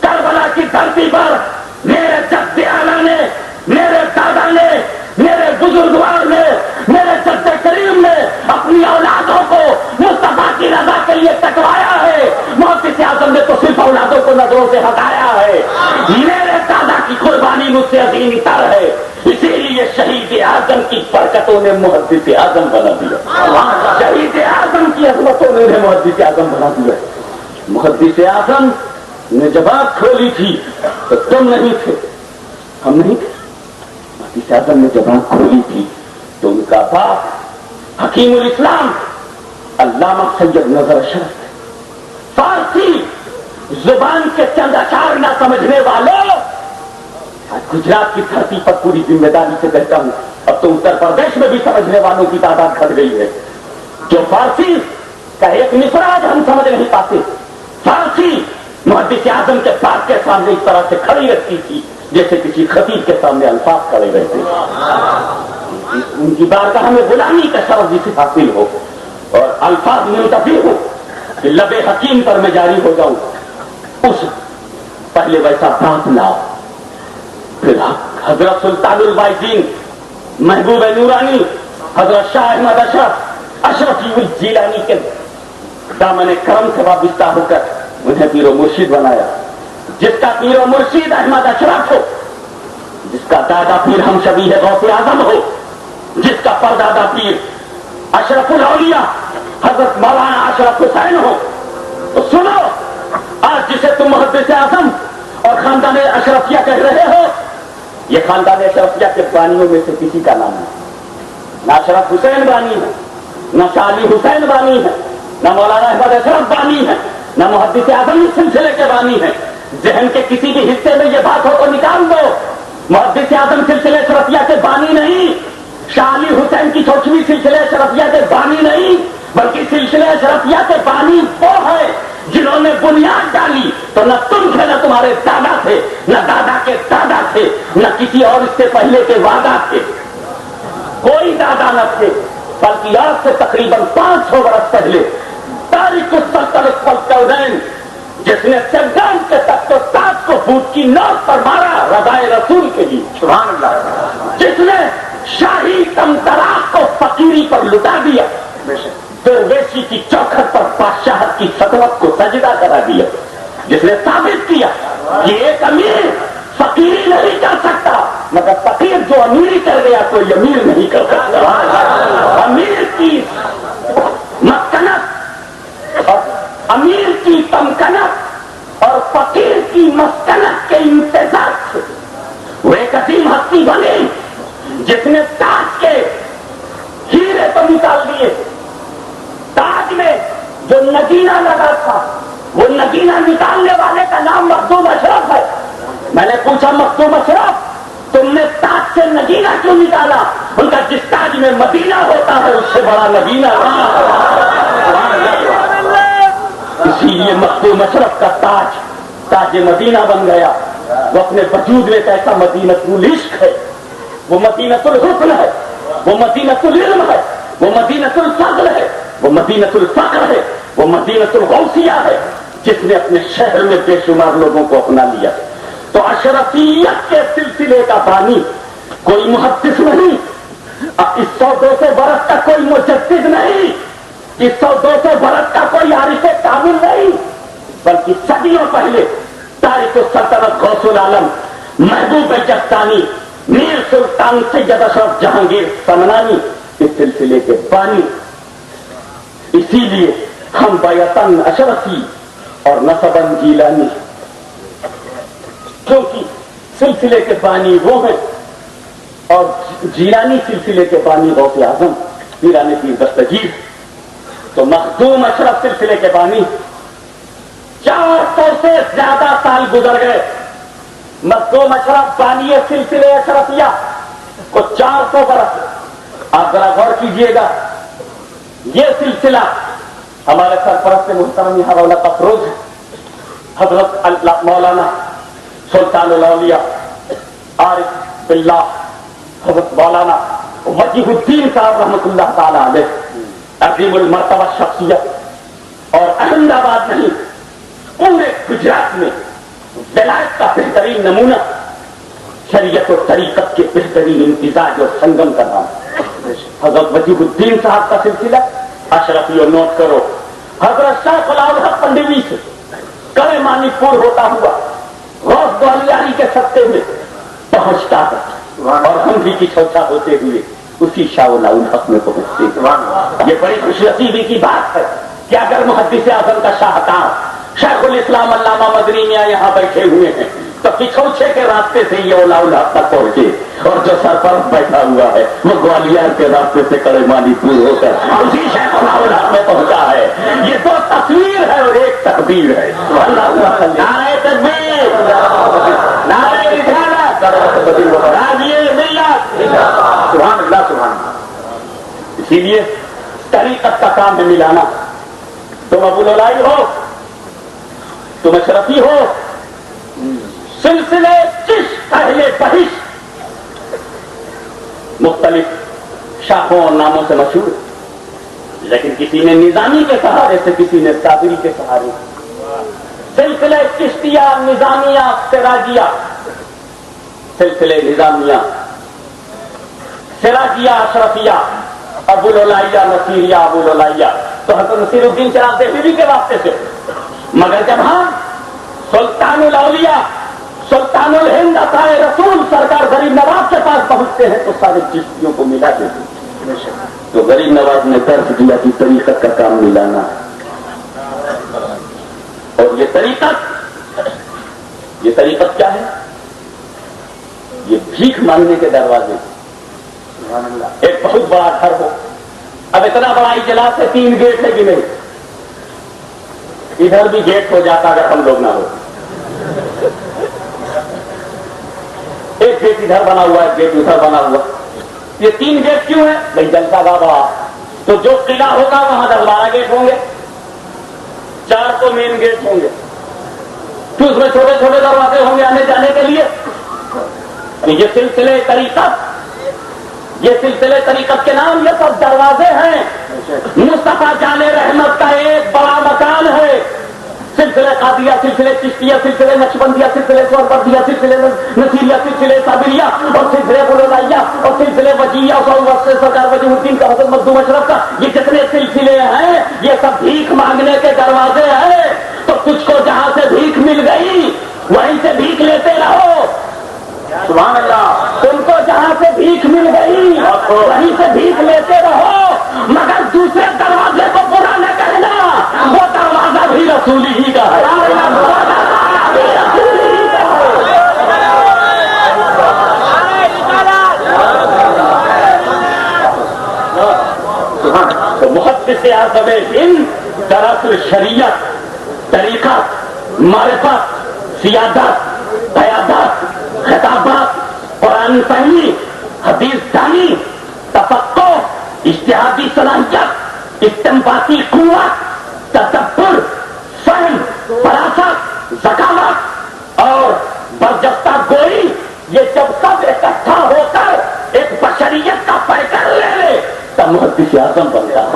کربلا کی دھرتی پر میرے جد اعلیٰ نے، میرے دادا نے، میرے بزرگوار نے، میرے جد کریم نے اپنی اولادوں کو مصطفیٰ کی رضا کے لیے ٹکرایا ہے۔ محدث اعظم نے تو صرف اولادوں کو نظروں سے ہٹایا ہے۔ میرے دادا کی قربانی مجھ سے عظیم تر ہے، اسی لیے شہید اعظم کی برکتوں نے محدث اعظم بنا دیا، شہید اعظم کی عظمتوں نے محدث اعظم بنا دیا۔ محدث اعظم نے جب آنکھ کھولی تھی تو تم نہیں تھے، ہم نہیں تھے۔ محدث اعظم نے جب آنکھ کھولی تھی تو ان کا باپ حکیم الاسلام علامہ سید نظر اشرف، فارسی زبان کے چند اشعار نہ سمجھنے والوں، آج گجرات کی دھرتی پر پوری ذمہ داری سے کہتا ہوں، اب تو اتر پردیش میں بھی سمجھنے والوں کی تعداد گھٹ گئی ہے، جو فارسی کا ایک مفراد ہم سمجھ نہیں پاتے۔ فارسی محدث اعظم کے باپ کے سامنے اس طرح سے کھڑی رہتی تھی جیسے کسی خطیب کے سامنے الفاظ کھڑے رہتے، ان کی بارگاہ میں غلامی کا شرف جسے حاصل ہو اور الفاظ منتفی ہو کہ لب حکیم پر میں جاری ہو جاؤں، اس پہلے ویسا بات لاؤ۔ پھر حضرت سلطان الواعظین محبوب نورانی حضرت شاہ احمد اشرفی الجیلانی کے دامن کرم سے وابستہ ہو کر انہیں پیر و مرشد بنایا۔ جس کا پیر و مرشد احمد اشرف ہو، جس کا دادا پیر ہم شبیہ غوث اعظم ہو، جس کا پردادا پیر اشرف الاولیاء حضرت مولانا اشرف حسین ہو، تو سنو، آج جسے تم محدث اعظم اور خاندان اشرفیہ کہہ رہے ہو، یہ خاندان اشرفیہ کے بانیوں میں سے کسی کا نام نہیں۔ نہ اشرف حسین بانی ہے، نہ شاہ علی حسین بانی ہے، نہ مولانا احمد اشرف بانی ہے، نہ محدث اعظم اس سلسلے کے بانی ہے۔ ذہن کے کسی بھی حصے میں یہ بات ہو تو نکال دو، محدث اعظم سلسلے اشرفیہ کے بانی نہیں، شاہ علی حسین کی چھوٹویں سلسلے اشرفیہ کے بانی نہیں، بلکہ سلسلے اشرفیہ کے بانی وہ ہے جنہوں نے بنیاد ڈالی۔ تو نہ تم تھے، نہ تمہارے دادا تھے، نہ دادا کے دادا تھے، نہ کسی اور اس سے پہلے کے وعدہ تھے، کوئی دادا نہ تھے، بلکہ آج سے تقریباً 500 برس پہلے تاریخ السلطنت والکونین، جس نے سرگان کے تخت و تاج کو بوت کی نوک پر مارا رضائے رسول کے لیے، سبحان اللہ، جس نے شاہی تمطراق کو فقیری پر لٹا دیا، درویشی کی چوکھٹ پر بادشاہت کی سطوت کو سجدہ کرا دیا، جس نے ثابت کیا کہ ایک امیر فقیری نہیں کر سکتا، مگر فقیر جو امیری کر گیا کوئی امیر نہیں کر سکتا۔ امیر کی مسکنت اور امیر کی تمکنت اور فقیر کی مسکنت کے امتزاج سے وہ ایک عظیم ہستی بنی جس نے تاج کے ہیرے تو نکال دیے۔ تاج میں جو نگینہ لگا تھا، وہ نگینہ نکالنے والے کا نام مخدوم اشرف ہے۔ میں نے پوچھا، مخدوم اشرف تم نے تاج سے نگینہ کیوں نکالا؟ ان کا جس تاج میں مدینہ ہوتا ہے اس سے بڑا نگینہ اسی لیے مخدوم اشرف کا تاج تاج مدینہ بن گیا۔ وہ اپنے وجود میں ایسا مدینۃ العشق ہے، وہ مدینۃ الحسن ہے، وہ مدینۃ العلم ہے، وہ مدینۃ الفضل ہے، وہ مدینۃ الفقر ہے، وہ مدینۃ الغوثیہ ہے، جس نے اپنے شہر میں بے شمار لوگوں کو اپنا لیا۔ تو اشرفیت کے سلسلے کا بانی کوئی محدث نہیں، اس 100-200 برس کا کوئی مجدد نہیں، اس 100-200 برس کا کوئی عارف کامل نہیں، بلکہ صدیوں پہلے تاریخ السلطنت غوث العالم محبوب جفتانی میر سلطان سید اشرف جہانگیر سمنانی اس سلسلے کے بانی۔ اسی لیے ہم بیعتاً اشرفی اور نسباً جیلانی، کیونکہ سلسلے کے بانی وہ ہیں، اور جیلانی سلسلے کے بانی غوث اعظم پیران پیر دستگیر۔ تو مخدوم اشرف سلسلے کے بانی 400 سے زیادہ سال گزر گئے، مخدوم اشرف بانی سلسلے اشرفیہ کو 400 برس۔ آپ ذرا غور کیجئے گا، یہ سلسلہ ہمارے سرپرست محترم یہاں رونق افروز حضرت مولانا سلطان الاولیاء عارف باللہ حضرت مولانا وجیہ الدین صاحب رحمۃ اللہ تعالی علیہ عظیم المرتبہ شخصیت اور احمد آباد نہیں پورے گجرات میں ولایت کا بہترین نمونہ شریعت و طریقت کے بہترین امتزاج اور سنگم کا نام حضرت وجیہ الدین صاحب کا سلسلہ اشرفی، اور نوٹ کرو حضرت شاہ فلاح الحق پنڈوی سے کرے مانی پور ہوتا ہوا غوث گوالیاری کے سطح میں پہنچتا تھا اور ہم بھی کی چھوچا ہوتے ہوئے اسی شاہ الحق میں پہنچتے. یہ بڑی خوش نصیبی کی بات ہے کہ اگر محدث اعظم کا شاہکار شیخ الاسلام علامہ مدنی میاں یہاں بیٹھے ہوئے ہیں تو پچھوچے کے راستے سے یہ اولا الحق تک پہنچے، اور جو سرپرست بیٹھا ہوا ہے وہ گوالیار کے راستے سے کڑے مانی پور ہو کر اسی شیخ اولا الحق میں پہنچا ہے. یہ دو تصویر ہے اور ایک تقدیر ہے. نعرہ تکبیر، نعرہ رسالت، راضی ملت، سبحان اللہ سبحان اللہ. اسی لیے طریقت کا کام میں ملانا. تم ابو العلائی ہو، تم اشرفی ہو، سلسلے چش اہل بہش مختلف شاخوں اور ناموں سے مشہور، لیکن کسی نے نظامی کے سہارے سے، کسی نے قادری کے سہارے. سلسلے چشتیہ، نظامیہ، سراجیہ، سلسلے نظامیہ، سراجیہ، اشرفیہ، ابو العلائیہ، نصیریہ، ابو العلائیہ تو حضرت نصیر الدین چراغ دہلوی کے راستے سے. مگر جب ہم سلطان الاولیاء، سلطان الہند عطائے رسول سرکار غریب نواز کے پاس پہنچتے ہیں تو سارے چشتیوں کو ملا دیتے ہیں. تو غریب نواز نے درس دیا کہ طریقت کا کام ملانا ہے. اور یہ طریقت کیا ہے؟ یہ بھیک مانگنے کے دروازے. ایک بہت بڑا گھر ہو، اب اتنا بڑا اجلاس ہے، 3 گیٹ ہے کہ نہیں؟ ادھر بھی گیٹ ہو جاتا اگر ہم لوگ نہ ہو. ایک گیٹ ادھر بنا ہوا ہے، ایک گیٹ ادھر بنا ہوا. یہ 3 گیٹ کیوں ہے؟ بھائی جلسہ بابا تو جو قلعہ ہوگا وہاں 10-12 گیٹ ہوں گے، 4 تو مین گیٹ ہوں گے، تو اس میں چھوٹے چھوٹے دروازے ہوں گے آنے جانے کے لیے. یہ سلسلے طریقت کے نام یہ سب دروازے ہیں. مصطفیٰ جان رحمت کا ایک بڑا مکان ہے. سلسلے قادریہ، سلسلے چشتیہ، سلسلے نقشبندیہ، سلسلے سہروردیہ، سلسلے نصیریہ، سلسلے صابریہ، اور سلسلے بلولائیہ، اور سلسلے وجیہ، اور سرکار وجیہ الدین کا، حضرت مخدوم اشرف کا. یہ جتنے سلسلے ہیں یہ سب بھیک مانگنے کے دروازے ہیں. تو تجھ کو جہاں سے بھیک مل گئی وہیں سے بھیک لیتے رہو. سبحان اللہ. تم کو جہاں سے بھیک مل گئی وہیں سے بھیک لیتے رہو، مگر دوسرے دروازے کو برا نہ کہنا، وہ دروازہ بھی رسولی ہی کا ہے. تو محدث اعظم ہند دراصل شریعت، طریقت، معرفت، سیادت، قیادت، خطابات، قرآن فہمی، حدیث دانی، تفقہ، اجتہادی صلاحیت، استنباطی قوت، تدبر، فہم، فراست، ذکاوت اور برجستہ گوئی، یہ جب سب اکٹھا ہو کر ایک بشریت کا پیکر لے لے تب محدث اعظم بنتا ہے.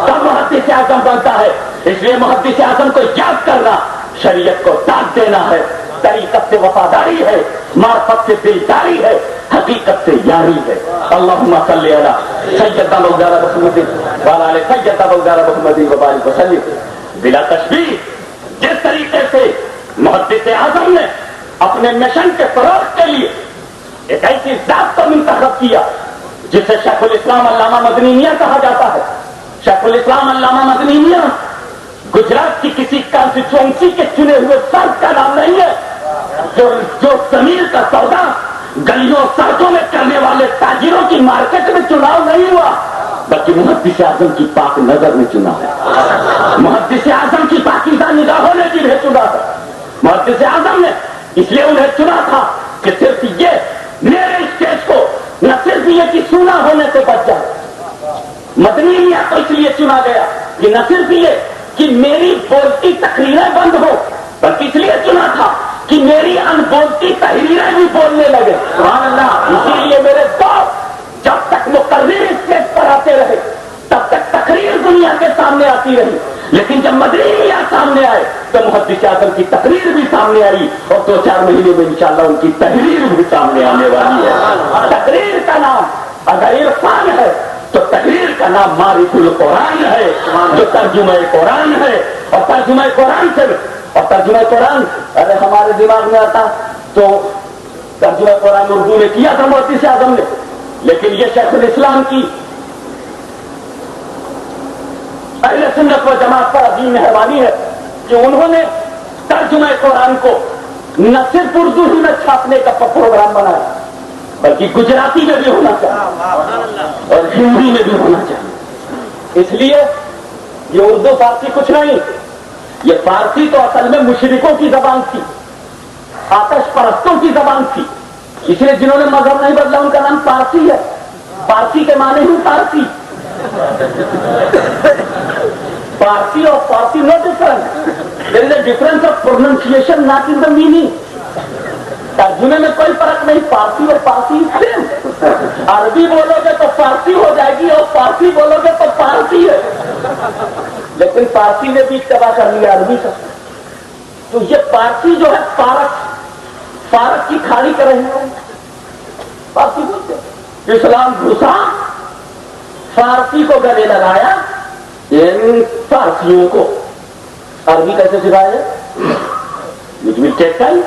تب محدث اعظم بنتا ہے. اس لیے محدث اعظم کو یاد کرنا شریعت کو داد دینا ہے. طریقت سے وفاداری ہے، معرفت سے دلداری ہے، حقیقت سے یاری ہے. اللہم صلی علی سیدنا مولانا محمد وعلی آل سیدنا مولانا محمد وبارک وسلم. بلا تشبیہ جس طریقے سے محدث اعظم نے اپنے مشن کے فروغ کے لیے ایک ایسی ذات کو منتخب کیا جسے شیخ الاسلام علامہ مدنی میاں کہا جاتا ہے. شیخ الاسلام علامہ مدنی میاں گجرات کی کسی کانسٹیچوئنسی کے چنے ہوئے فرد کا نام نہیں ہے. جو ضمیر کا سودا گلیوں سڑکوں میں کرنے والے تاجروں کی مارکیٹ میں چناؤ نہیں ہوا، بلکہ محدث اعظم کی پاک نظر نے چنا ہے. محدث اعظم کی پاکیزہ نگاہوں نے جنہیں چنا ہے. محدث اعظم نے اس لیے انہیں چنا تھا کہ صرف یہ میرے اسٹیج کو نہ صرف یہ کہ سونا ہونے سے بچ جائے. مدنی میاں کو اس لیے چنا گیا کہ نہ صرف یہ کہ میری بولتی تقریریں بند ہو، بلکہ اس لیے چنا تھا کہ میری ان بولتی تحریریں بھی بولنے لگے. سبحان اللہ. اسی لیے میرے دوست جب تک مقرر اسٹیج پر آتے رہے تب تک تقریر جاتی رہی، لیکن جب مدنی میات سامنے آئے تو محدث اعظم کی تقریر بھی سامنے آئی، اور 2-4 مہینے میں انشاءاللہ ان کی تحریر بھی سامنے آنے والی ہے۔ تقریر کا نام اگر عرفان ہے تو تحریر کا نام معرف القرآن ہے، جو ترجمہ قرآن ہے۔ اور ترجمہ قرآن سے اور ترجمہ قرآن ارے ہمارے دماغ میں آتا تو ترجمہ قرآن اردو میں کیا تھا محدث اعظم نے، لیکن یہ شیخ الاسلام کی اہل سنت و جماعت پر عظیم مہربانی ہے کہ انہوں نے ترجمہ قرآن کو نہ صرف اردو ہی میں چھاپنے کا پروگرام بنایا، بلکہ گجراتی میں بھی ہونا چاہیے اور ہندی میں بھی ہونا چاہیے۔ اس لیے یہ اردو فارسی کچھ نہیں، یہ فارسی تو اصل میں مشرکوں کی زبان تھی، آتش پرستوں کی زبان تھی، اس لیے جنہوں نے مذہب نہیں بدلا ان کا نام پارسی ہے۔ پارسی کے معنی ہی فارسی، پارسی اور Farsi no difference, there is a difference of pronunciation not in the meaning. ترجمے میں کوئی فرق نہیں، فارسی اور فارسی سیم۔ عربی بولو گے تو فارسی ہو جائے گی اور فارسی بولو گے تو فارسی ہے، لیکن فارسی نے بھی اتباع کر لیا عربی کا۔ تو یہ فارسی جو ہے فارس کی کھاڑی کر رہے ہیں، فارسی بولتے اسلام گھسا، فارسی کو گلے لگایا، ان فارسیوں کو عربی کیسے سکھایا؟ It will take time۔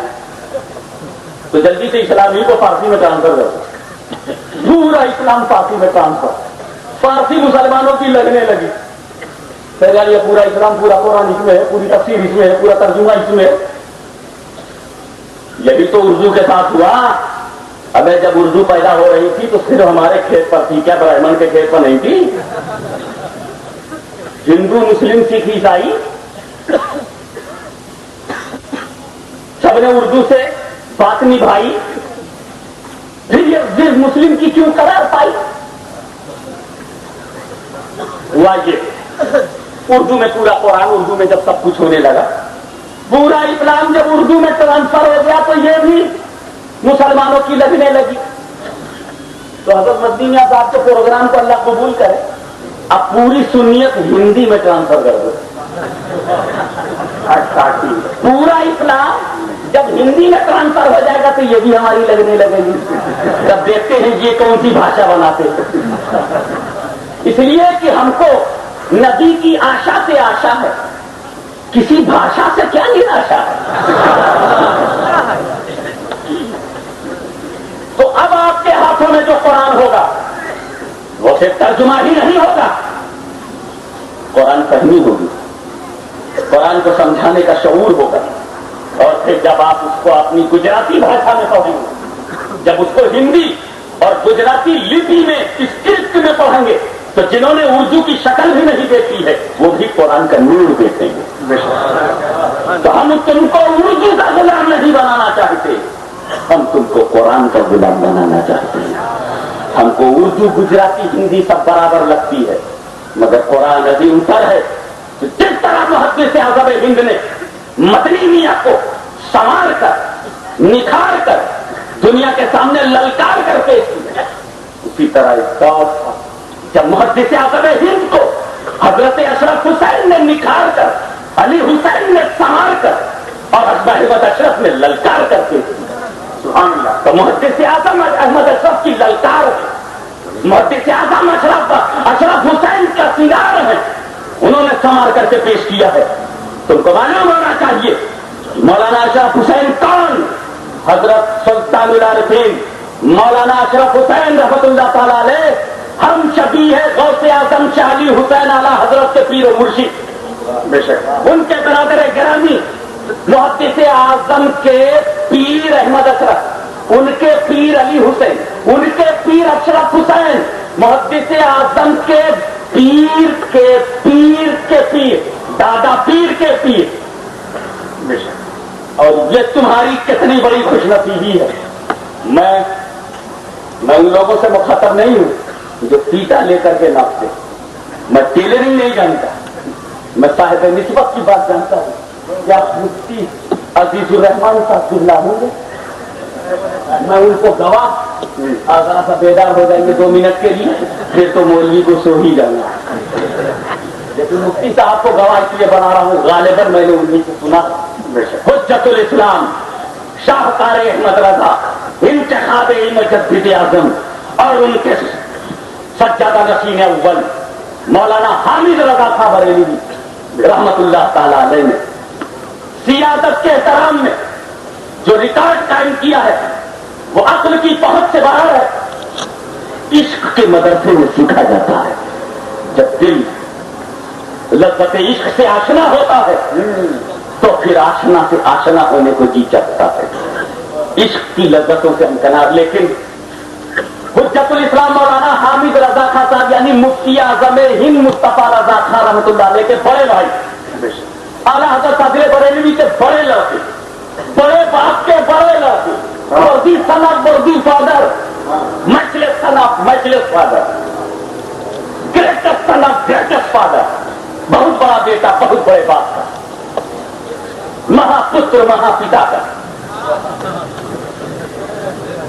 تو جلدی سے اسلامی کو فارسی میں ٹرانسفر کر، پورا اسلام فارسی میں ٹرانسفر۔ فارسی مسلمانوں کی لگنے لگی، پھر یار یہ پورا اسلام پورا قرآن اس میں ہے، پوری تفسیر اس میں ہے، پورا ترجمہ اس میں ہے۔ یہی تو اردو کے ساتھ ہوا۔ ابھی جب اردو پیدا ہو رہی تھی تو صرف ہمارے کھیت پر تھی، کیا برہمن کے کھیت پر نہیں تھی؟ ہندو مسلم سکھ عیسائی سب نے اردو سے بات نبھائی، پھر یہ مسلم کی کیوں قرار پائی؟ ہوا یہ اردو میں پورا قرآن اردو میں جب سب کچھ ہونے لگا، پورا اسلام جب اردو میں ٹرانسفر ہو گیا تو یہ بھی مسلمانوں کی لگنے لگی۔ تو حضرت مدنی میاں صاحب کے پروگرام کو اللہ قبول کرے، اب پوری سنیت ہندی میں ٹرانسفر کر دو۔ پورا اسلام جب ہندی میں ٹرانسفر ہو جائے گا تو یہ بھی ہماری لگنے لگے گی۔ تب دیکھتے ہیں یہ کون سی بھاشا بناتے ہیں۔ اس لیے کہ ہم کو نبی کی آشا سے آشا ہے، کسی بھاشا سے کیا نراشا ہے۔ تو اب آپ کے ہاتھوں میں جو قرآن ہوگا وہ صرف ترجمہ ہی نہیں ہوگا، قرآن فہمی ہوگی، قرآن کو سمجھانے کا شعور ہوگا، اور پھر جب آپ اس کو اپنی گجراتی بھاشا میں پڑھیں گے، جب اس کو ہندی اور گجراتی لپی میں اسکرپٹ میں پڑھیں گے تو جنہوں نے اردو کی شکل بھی نہیں دیکھی ہے وہ بھی قرآن کا نور دیکھیں گے۔ تو ہم تم کو اردو کا غلام نہیں بنانا چاہتے، ہم تم کو قرآن کا غلام بنانا چاہتے ہیں۔ ہم کو اردو گجراتی ہندی سب برابر لگتی ہے، مگر قرآن عظیم تر ہے۔ جس طرح محدث اعظم ہند نے مدنی میاں کو سنوار کر نکھار کر دنیا کے سامنے للکار کر پیش کیا، اسی طرح ایک دور تھا جب محدث اعظم ہند کو حضرت اشرف حسین نے نکھار کر، علی حسین نے سنوار کر اور احمد اشرف نے للکار کر پیش کیا۔ سبحان اللہ۔ تو محدث اعظم احمد اشرف کی للکار ہے، محدث اعظم اشرف حسین کا سنگار ہے، انہوں نے سنوار کر کے پیش کیا ہے۔ تم کو معلوم ہونا چاہیے مولانا اشرف حسین کون؟ حضرت سلطان العارفین مولانا اشرف حسین رحمۃ اللہ تعالی علیہ، ہم شبیہ ہے غوث اعظم شاہ علی حسین اعلی حضرت کے پیر و مرشد، بے شک ان کے برادر گرامی محدث اعظم کے پیر احمد اشرف، ان کے پیر علی حسین، ان کے پیر اشرف حسین، محدث اعظم کے پیر کے پیر کے پیر، دادا پیر کے پیر، بے شک۔ اور یہ تمہاری کتنی بڑی خوش نصیبی ہے۔ میں ان لوگوں سے مخاطب نہیں ہوں جو پیٹا لے کر کے ناپتے، میں ٹیلرنگ نہیں جانتا، میں صاحب نسبت کی بات جانتا ہوں۔ کیا مفتی عزیز الرحمان صاحب اللہ ہوں گے، میں ان کو گواہ، ذرا سا بیدار ہو جائیں گے 2 منٹ کے لیے، پھر تو مولوی کو سو ہی جانا۔ लेकिन मुफ्ती साहब को गवाह इसलिए बना रहा हूँ, गालिबन मैंने उन्हीं से सुना। हुज्जतुल इस्लाम शाहकार अहमद रजा इंतखाब मुजद्दिद आजम और उनके सज्जादा नशीन अव्वल मौलाना हामिद रजा था बरेली रहमतुल्लाह ताला अलैह ने सियादत के एहतराम में जो रिकॉर्ड कायम किया है वो अक्ल की पहुंच से बाहर है। इश्क के मदरसे में सीखा जाता है। जब दिल लज्जत इश्क से आशना होता है तो फिर आशना से आशना होने को जी चाहता है। इश्क की लज्जतों से हमकनार। लेकिन हुज्जतुल इस्लाम मौलाना हामिद रजा खां साहब यानी मुफ्ती आजम हिंद मुस्तफा रजा खां रहमतुल्लाह अलैह के बड़े भाई आला हज़रत सदर बरेलवी के बड़े लड़के, बड़े बाप के बड़े लड़के, वर्दी सनद वर्दी फादर, मजलिस सनद मजलिस फादर, ग्रेटेस्ट सनद ग्रेटेस्ट फादर, बहुत बड़ा बेटा बहुत बड़े बाप का, महापुत्र महापिता का।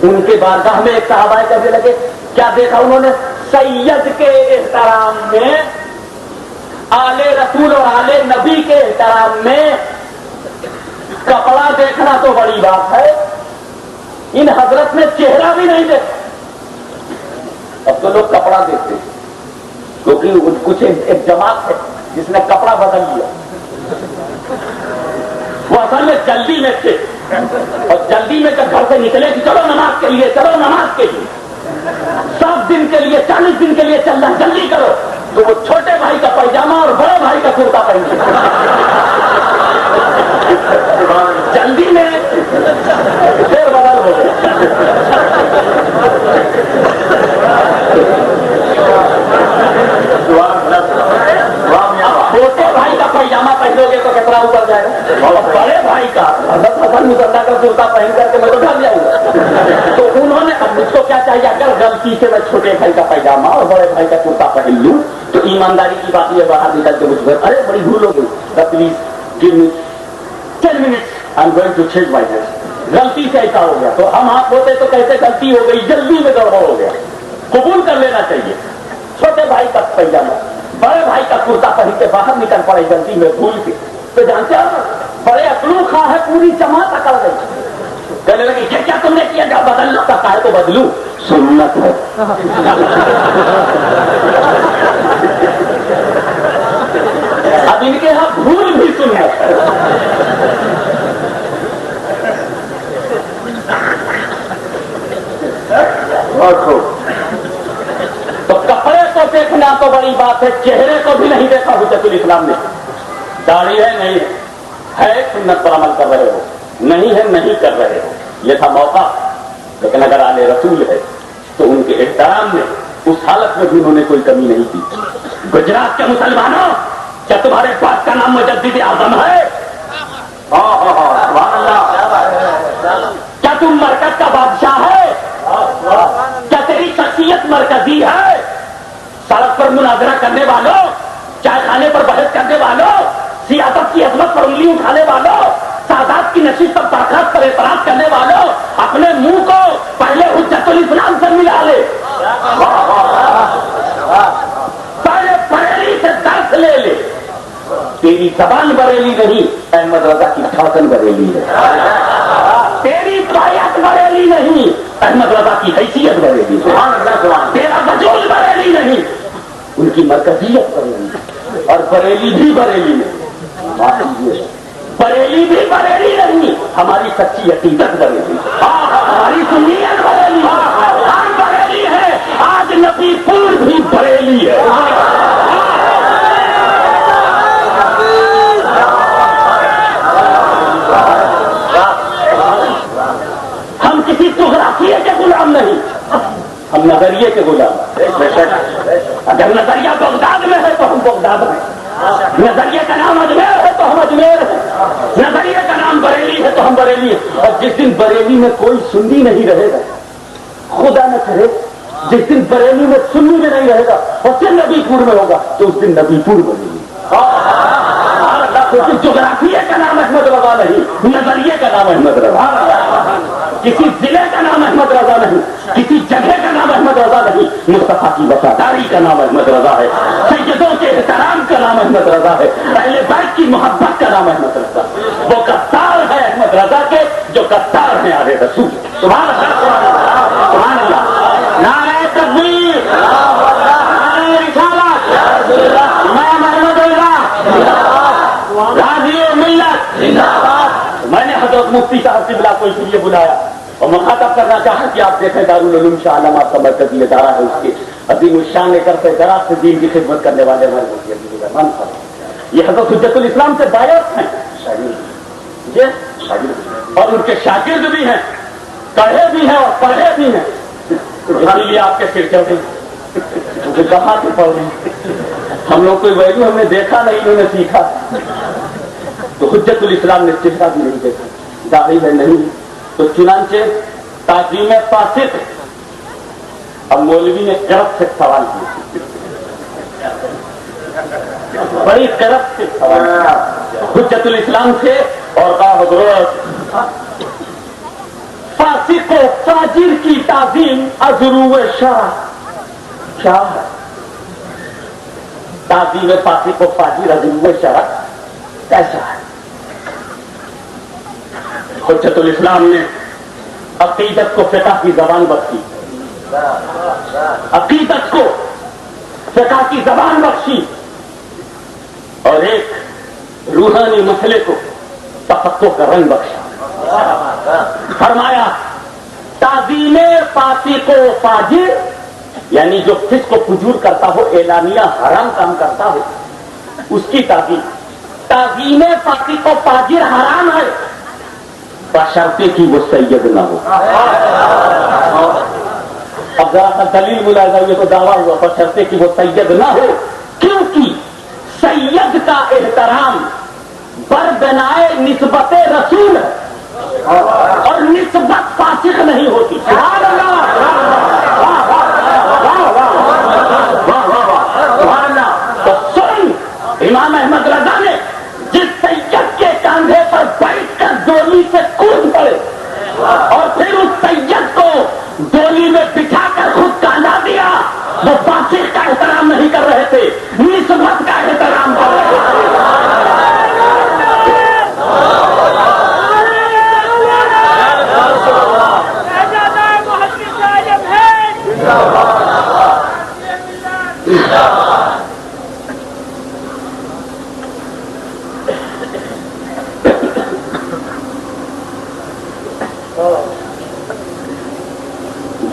उनके बारगाह में एक साहबाए करने लगे। क्या देखा उन्होंने? सैयद के एहतराम में, आले रसूल और आले नबी के एहतराम में कपड़ा देखना तो बड़ी बात है, इन हजरत ने चेहरा भी नहीं देखा। अब तो लोग कपड़ा देखते हैं क्योंकि कुछ एक जमात है जिसने कपड़ा बदल लिया। वो असल में जल्दी में थे और जल्दी में जब घर से निकले कि चलो नमाज के लिए, चलो नमाज के लिए, 7 दिन के लिए 40 दिन के लिए चलना, जल्दी करो, तो वो छोटे भाई का पैजामा और बड़े भाई का कुर्ता पहन जल्दी में फिर बदल हो गया। छोटे भाई का पैजामा पहनोगे तो कितना ऊपर जाएगा, और बड़े भाई का हसन मुसल्ला का कुर्ता पहन करके मैं तो ढल जाऊंगा। तो उन्होंने, अब मुझको क्या चाहिए, अगर गलती से मैं छोटे भाई का पैजामा और बड़े भाई का कुर्ता पहन लूं तो ईमानदारी की बात ये बाहर निकल के मुझको अरे बड़ी भूल हो गई, please give me 10 minutes, I am going to change my dress. गलती से ऐसा हो गया तो हम आप होते तो कैसे गलती हो गई, जल्दी में गड़बड़ हो गया, कबूल कर लेना चाहिए। छोटे भाई का पैजामा बड़े भाई का कुर्ता पहन के बाहर निकल पड़े गलती में भूल के, तो जानते हो बड़े अकलू खा है, पूरी जमात अकल गई। कहने लगी क्या तुमने किया, क्या बदलना सकता है तो बदलू, सुन्नत है। अब इनके यहां भूल भी सुन्नत है। और तो कपड़े को देखना तो बड़ी बात है, चेहरे को भी नहीं देखा हुज्जतुल इस्लाम ने। दाढ़ी है नहीं है, सुन्नत पर अमल कर रहे हो, नहीं है नहीं कर रहे हो, ये था मौका। लेकिन अगर आले रसूल है तो उनके एहतराम में उस हालत में भी उन्होंने कोई कमी नहीं की। गुजरात के मुसलमानों, क्या तुम्हारे बाप का नाम मुजद्दिद आजम है? क्या तुम मरकज का बादशाह है? क्या तेरी शख्सियत मरकजी है? सड़क पर मुनाजरा करने वालों, चाय खाने पर बहस करने वालों, सियासत की अजमत पर उंगली उठाने वालों, सादात की नशीब पर बरकत पर एतराज करने वालों, अपने मुंह को पहले हुज्जतुल इस्लाम से मिला ले, पहले बरेली से दर्द ले ले। तेरी जबान बरेली नहीं, अहमद रजा की ठाकन बरेली है। तेरी बायत बरेली नहीं, अहमद रजा की हैसियत बरेली है। तेरा वजूद बरेली नहीं, उनकी मरकजियत बरेली। और बरेली भी बरेली नहीं, बरेली भी बरेली नहीं, हमारी सच्ची अकीदत बरेली, हमारी सुन्नियत बरेली, हम बरेली है, आज नबीपुर भी बरेली है। हम किसी जुगराफिये के गुलाम नहीं, हम नजरिए के गुलाम। अगर नजरिया बगदाद में है तो हम बगदाद में, नजरिए का नाम अजमेर है तो हम अजमेर है, नजरिए का नाम बरेली है तो हम बरेली है। और जिस दिन बरेली में कोई सुन्नी नहीं रहेगा, खुदा न करे जिस दिन बरेली में सुन्नी में नहीं रहेगा और सिर्फ नबीपुर में होगा, तो उस दिन नबीपुर बनेगी। क्योंकि जोग्राफिया का नाम अहमद रजा नहीं, नजरिए का नाम अहमद रजा, किसी जिले का नाम अहमद रजा नहीं, किसी जगह का नाम अहमद रजा नहीं, मुस्तफा की वफादारी का नाम अहमद रजा है, सैयदों के एहतराम का नाम अहमद रजा है, अहले बैत की मोहब्बत का नाम अहमद रजा। वो गद्दार है अहमद रजा के जो गद्दार हैं आले रसूल। सुभान अल्लाह, सुभान अल्लाह, नारे तकबीर, नारे रिसालत, इमाम अहमद रजा गाज़ी मिल्लत जिंदाबाद। मैंने हजरत मुफ्ती साहब किबला को इसलिए बुलाया और मुखातब करना चाहा कि आप देखें दारुल उलूम शाह आलम आपका मरकजी इदारा है, उसके अजीम शान करते दराज से दीन की खिदमत करने वाले हमारे मुफ्ती अब्दुल रहमान साहब, ये हजरत हुज्जतुल इस्लाम से बायत हैं, ये शागिर्द और उनके शागिर्द भी हैं, कहे भी हैं और पढ़े भी हैं। इसीलिए आपके सिर चढ़े मुझे कहा कि पढ़ रहे हम लोग कोई वैल्यू हमने देखा नहीं, उन्होंने सीखा। तो हुज्जतुल इस्लाम ने चेहरा भी नहीं देखा, दाढ़ी है नहीं, तो चुनांचे ताजीम फासिक। अब मौलवी ने करब से सवाल किया, बड़ी करब से सवाल हुज्जतुल इस्लाम से, और कहा हजरत फासिक व फाजिर की ताजीम अजरूव शाह क्या है? ताजीम फासिक व फाजिर अजरूव शाह कैसा है? हुज्जतुल इस्लाम ने अकीदत को फिक़ह की जबान बख्शी, अकीदत को फिक़ह की जबान बख्शी और एक रूहानी मसले को तफक्कुह का रंग बख्शा। फरमाया ताज़ीमे फासिक व फाजिर, यानी जो फिस्क को फुजूर करता हो, एलानिया हराम काम करता हो, उसकी ताज़ीम। ताज़ीमे फासिक व फाजिर हराम है बशर्ते कि वो सैयद ना हो। अब जरा सा दलील बुलाएगा, ये तो दावा हुआ, बशर्ते कि वो सैयद ना हो, क्योंकि सैयद का एहतराम बरबनाए निस्बत रसूल है और निस्बत फासिक नहीं होती। सुभान अल्लाह, वाह वाह वाह वाह वाह वाह, सुभान अल्लाह। तो सुन, इमाम अहमद रजा ने जिस सैयद के कांधे पर बैठकर डोली से कूद पड़े और फिर उस सैयद को डोली में बिठाकर खुद कांधा दिया, वो फासिक का एहतराम नहीं कर रहे थे, निस्बत का एहतराम कर रहे थे।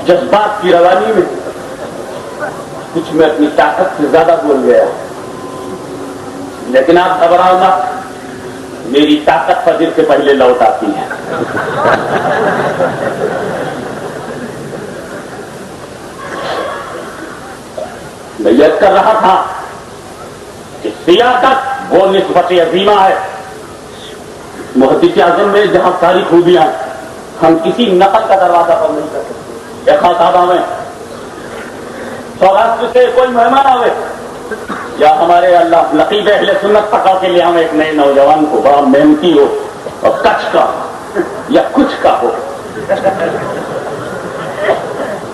जज्बात की रवानी में कुछ मैं अपनी ताकत से ज्यादा बोल गया, लेकिन आप घबराओ मत, मेरी ताकत फजर से पहले लौट आती है। मैं याद कर रहा था कि सियासत वो निस्बत अजीमा है मुहद्दिस आज़म में, जहां सारी खूबियां हम किसी नकल का दरवाजा पर नहीं कर सकते। एक खाताबा में सौराष्ट्र से कोई मेहमान आवे या हमारे अल्लाह लकीब अहले सुन्नत पका के लिए हम एक नए नौजवान को, बड़ा मेहनती हो और कच्छ का या कुछ का हो,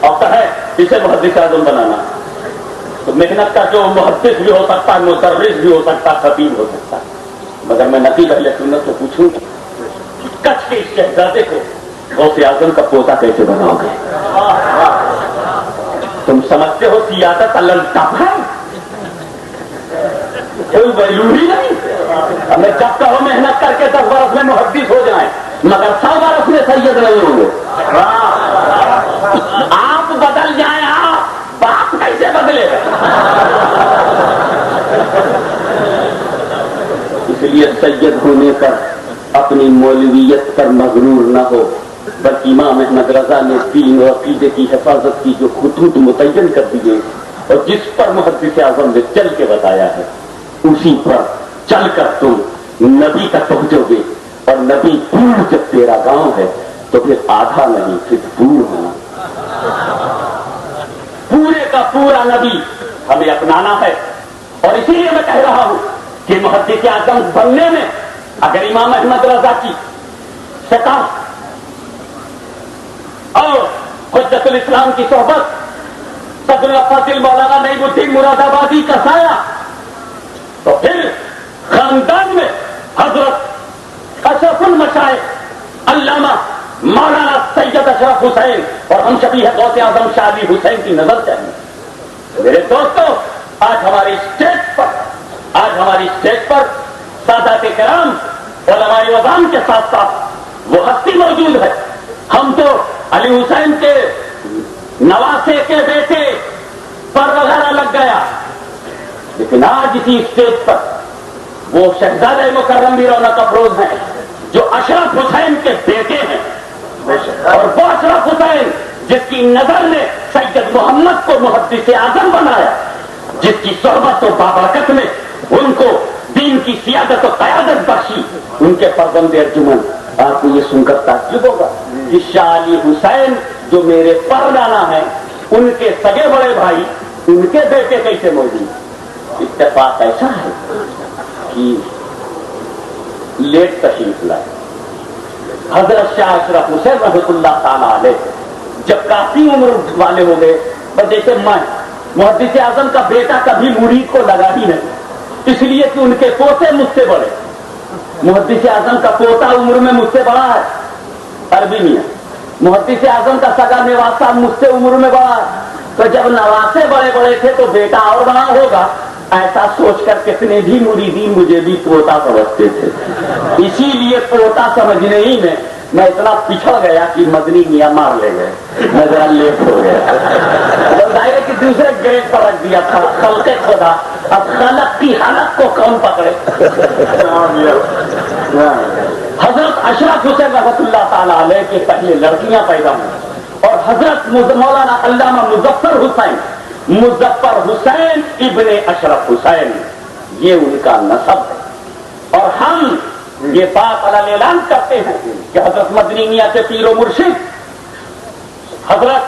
और कहे इसे मुहद्दिस आज़म बनाना, तो मेहनत का जो मुहद्दिस भी हो सकता है, मुदर्रिस भी हो सकता है, खतीब हो सकता है, मगर मैं नकीब अहले सुन्नत को पूछूंगी कच्छ के इस शहजादे को गौसे आज़म का पोता कैसे बनाओगे? तुम समझते हो सियासत अल्लाह है, कोई वैल्यू ही नहीं। हमें जब कहो मेहनत करके 10 बरस में मुहद्दिस हो जाए, मगर 100 बरस में सैयद नहीं होंगे। आप बदल जाए, आप बाप कैसे बदलेगा? इसलिए सैयद होने पर अपनी मौलवियत पर मगरूर न हो, बल्कि इमाम अहमद रजा ने दीन और अकीदे की हिफाजत की जो खुतूत मुतय्यन कर दिए और जिस पर मुहद्दिस आज़म ने चल के बताया है, उसी पर चलकर तुम नबी तक पहुंचोगे। और नबी दूर जब तेरा गांव है तो फिर आधा नहीं, फिर दूर होना। पूरे का पूरा नबी हमें अपनाना है। और इसीलिए मैं कह रहा हूं कि मुहद्दिस आज़म बनने में अगर इमाम अहमद रजा की सकाफ और हुज्जतुल इस्लाम की सोहबत सदर फासिल मौलाना नईमुद्दीन मुरादाबादी का साया, तो फिर खानदान में हजरत अशरफुल मशाइख अल्लामा मौलाना सैयद अशरफ हुसैन और हम शबी है गौसे आजम शाह अली हुसैन की नजर चाहिए। मेरे दोस्तों, आज हमारी स्टेज पर सादात किराम उलमाए वज़ाम के साथ साथ वो हस्ती मौजूद है। हम तो अली हुसैन के नवासे के बेटे पर वगैरह लग गया, लेकिन आज इसी स्टेज पर वो शहजादे मुकर्रम भी रौनक अफरोज हैं जो अशरफ हुसैन के बेटे हैं, और वो अशरफ हुसैन जिसकी नजर ने सैयद मोहम्मद को मुहद्दिस आजम बनाया, जिसकी सोहबत और बाबरकत में उनको दीन की सियादत और क़यादत बख्शी, उनके फर्जंद अर्जुमन। आपको ये सुनकर ताज्जुब होगा कि शाह अली हुसैन जो मेरे परनाना है, उनके सगे बड़े भाई उनके बेटे कैसे मौजूद। इत्तेफाक ऐसा है कि लेट तशरीफ लाए हजरत शाह अशरफ हुसैन रहमतुल्लाह ताला अलैह जब काफी उम्र वाले हो गए, बस जैसे मैं मुहद्दिस आजम का बेटा कभी मुरीद को लगा ही नहीं, इसलिए कि उनके पोते मुझसे बड़े। मुहद्दिस आजम का पोता उम्र में मुझसे बड़ा है, अरबी मियां। मुहद्दिस आजम का सगा नवासा मुझसे उम्र में बड़ा है, तो जब नवासे बड़े बड़े थे तो बेटा और बड़ा होगा, ऐसा सोचकर कितने भी मुरीदी मुझे भी पोता समझते थे। इसीलिए पोता समझने ही में मैं इतना पिछड़ गया कि मदनी मियां मार ले गए, मैं जरा लेट हो गया। जब दायरे की दूसरे ग्रेड पर रख दिया था खल्क़े खुदा, अब खलक की हालत को कौन पकड़े। हजरत अशरफ हुसैन रहमतुल्लाह ताला अलैह के पहले लड़कियां पैदा हुई, और हजरत मौलाना अल्लामा मुज़फ्फर हुसैन इब्ने अशरफ हुसैन, ये उनका नसब है। और हम ये बात अलग ऐलान करते हैं कि हजरत मदनी मियां के पीरो मुर्शिद हजरत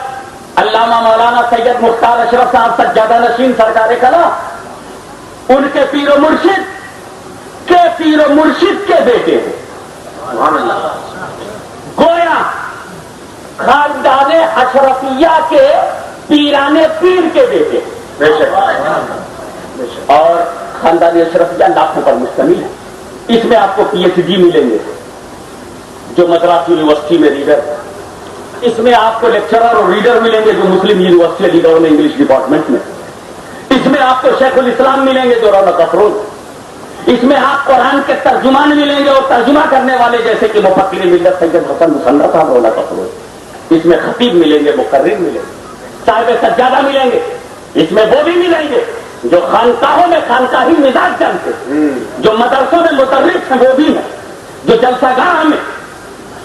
अल्लामा मौलाना सैयद मुख्तार अशरफ साहब सज्जादा नशीन सरकार कला, उनके पीरो मुर्शिद के बेटे हैं। गोया खानदाने अशरफिया के पीराने पीर के बेटे, और खानदानी अशरफिया लाखों पर मुश्तमिल है। इसमें आपको पीएचडी मिलेंगे जो मद्रास यूनिवर्सिटी में रीडर, इसमें आपको लेक्चरर और रीडर मिलेंगे जो मुस्लिम यूनिवर्सिटी अलीगढ़ में इंग्लिश डिपार्टमेंट में, इसमें आपको शेखुल इस्लाम मिलेंगे जो रौनक अफरोज, इसमें आप कुरान के तर्जुमान मिलेंगे और तर्जुमा करने वाले जैसे कि मुफक्किर मिल्लत सैयद हसन मुसन्नत साहब रौनक अफरोज, इसमें खतीब मिलेंगे, मुकर्रिर मिलेंगे, साहिब सज्जादा मिलेंगे, इसमें वो भी मिलेंगे जो खानकाहों में खानकाही मिजाज जानते, जो मदरसों में मुदर्रिस हैं वो भी हैं, जो जलसागाह में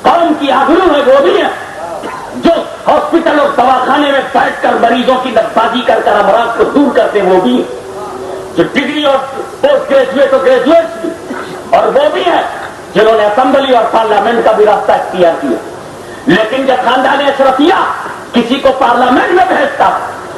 कौम की आबरू है वो भी है, जो हॉस्पिटल और दवाखाने में बैठकर मरीजों की नब्बाजी कर अमराज को दूर करते वो भी है, जो डिग्री और पोस्ट ग्रेजुएट और ग्रेजुएट भी, और वो भी है जिन्होंने असेंबली और पार्लियामेंट का भी रास्ता इख्तियार किया। लेकिन जब खानदान अशरफिया किसी को पार्लियामेंट में भेजता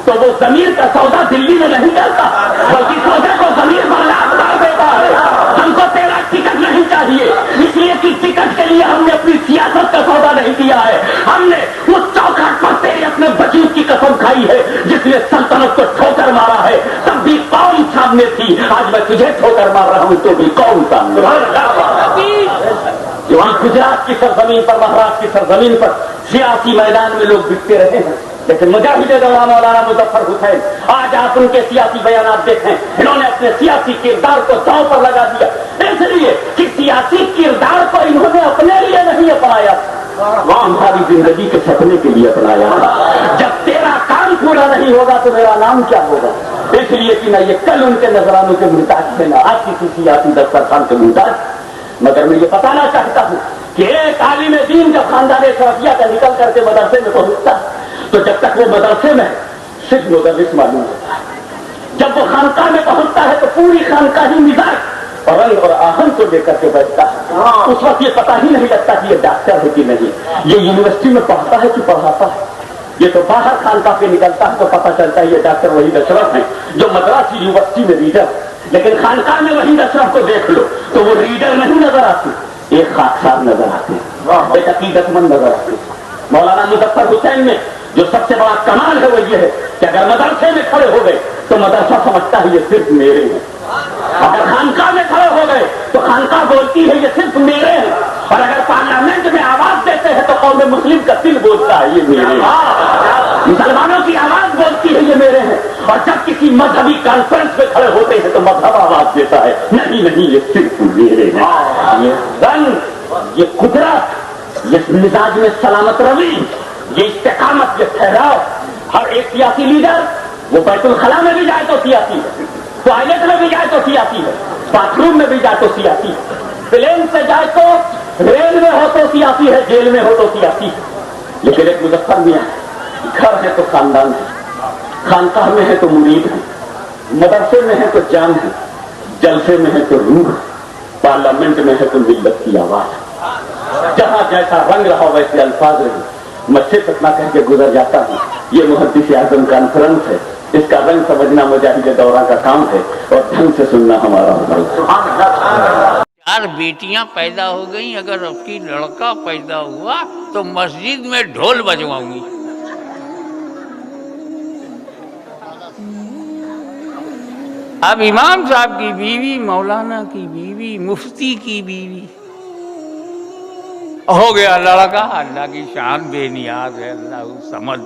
तो वो जमीर का सौदा दिल्ली में नहीं करता, बल्कि सौदे को जमीर वाला अखबार देता है। हमको तेरा टिकट नहीं चाहिए, इसलिए कि टिकट के लिए हमने अपनी सियासत का सौदा नहीं किया है, हमने उस चौखट पर तेरे अपने वजूद की कसम खाई है जिसने सल्तनत को ठोकर मारा है, तब भी कौम सामने थी, आज मैं तुझे ठोकर मार रहा हूं तो भी कौम सामने। गुजरात की सरजमीन पर, महाराष्ट्र की सरजमीन पर सियासी मैदान में लोग बिकते रहे हैं, लेकिन मुजाहिद दौरान मौलाना मुज़फ्फर हुसैन, आज आप उनके सियासी बयान देखें, इन्होंने अपने सियासी किरदार को दांव पर लगा दिया, इसलिए कि सियासी किरदार को इन्होंने अपने लिए नहीं अपनाया, वह हमारी जिंदगी के सपने के लिए अपनाया। जब तेरा काम पूरा नहीं होगा तो मेरा नाम क्या होगा, इसलिए कि मैं ये कल उनके नजरानों के मुहताज थे, ना आज किसी सियासी दस्तरखान के मुहताज। मगर मैं ये बताना चाहता हूँ कि एक आलिम दीन जब खानदान अशरफिया का निकल करके मदरसे में पहुंचता तो जब तक वो मदरसे में सिर्फ मुदर्रिस मालूम होता है, जब वो खानकाह में पहुंचता है तो पूरी खानकाही मिजाज और रंग और आहन को लेकर के बैठता है। उस वक्त ये पता ही नहीं लगता कि ये डॉक्टर है कि नहीं, ये यूनिवर्सिटी में पढ़ता है कि पढ़ाता है। ये तो बाहर खानकाह पे निकलता है तो पता चलता है ये डॉक्टर वही अशरफ है जो मद्रास यूनिवर्सिटी में रीडर, लेकिन खानकाह में वही अशरफ को देख लो तो वो रीडर नहीं नजर आती, एक खाकसार नजर आते, एक अकीदतमंद नजर आते। मौलाना मुजफ्फर हुसैन में जो सबसे बड़ा कमाल है वो ये है कि अगर मदरसे में खड़े हो गए तो मदरसा समझता है ये सिर्फ मेरे हैं, अगर खानकाह में खड़े हो गए तो खानकाह बोलती है ये सिर्फ मेरे हैं, और अगर पार्लियामेंट में आवाज देते हैं तो कौम मुस्लिम का दिल बोलता है ये मेरे हैं, मुसलमानों की आवाज बोलती है ये मेरे हैं, और जब किसी मजहबी कॉन्फ्रेंस में खड़े होते हैं तो मजहब आवाज देता है नहीं नहीं ये सिर्फ मेरे हैं। ये रंग, ये कुदरत, ये मिजाज में सलामत रवि, ये इस्तेकामत, ये ठहराव, हर एक सियासी लीडर वो बैतुल खला में भी जाए तो सियासी है, टॉयलेट में भी जाए तो सियासी है, बाथरूम में भी जाए तो सियासी है, प्लेन से जाए तो, रेल में हो तो सियासी है, जेल में हो तो सियासी है। लेकिन एक मुजफ्फर मियां है, घर है तो खानदान है, खानकाह में है तो मुरीद है, मदरसे में है तो जान है, जलसे में है तो रूह, पार्लियामेंट में है तो मिल्लत की आवाज। जहां जैसा रंग रहा वैसे अल्फाज रहे। मैं सिर्फ इतना कह के गुजर जाता हूँ, ये मुहद्दिस आज़म कॉन्फ्रेंस है, इसका रंग समझना मुजाहिद दौरा का काम है और ढंग से सुनना हमारा होगा। 4 बेटियां पैदा हो गई, अगर आपकी लड़का पैदा हुआ तो मस्जिद में ढोल बजवाऊंगी। अब इमाम साहब की बीवी, मौलाना की बीवी, मुफ्ती की बीवी, हो गया लड़का। अल्लाह की शान बेनियाज है, अल्लाह समझ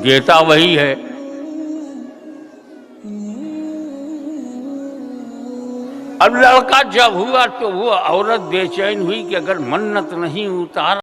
देता वही है। अब लड़का जब हुआ तो वो औरत बेचैन हुई कि अगर मन्नत नहीं उतारा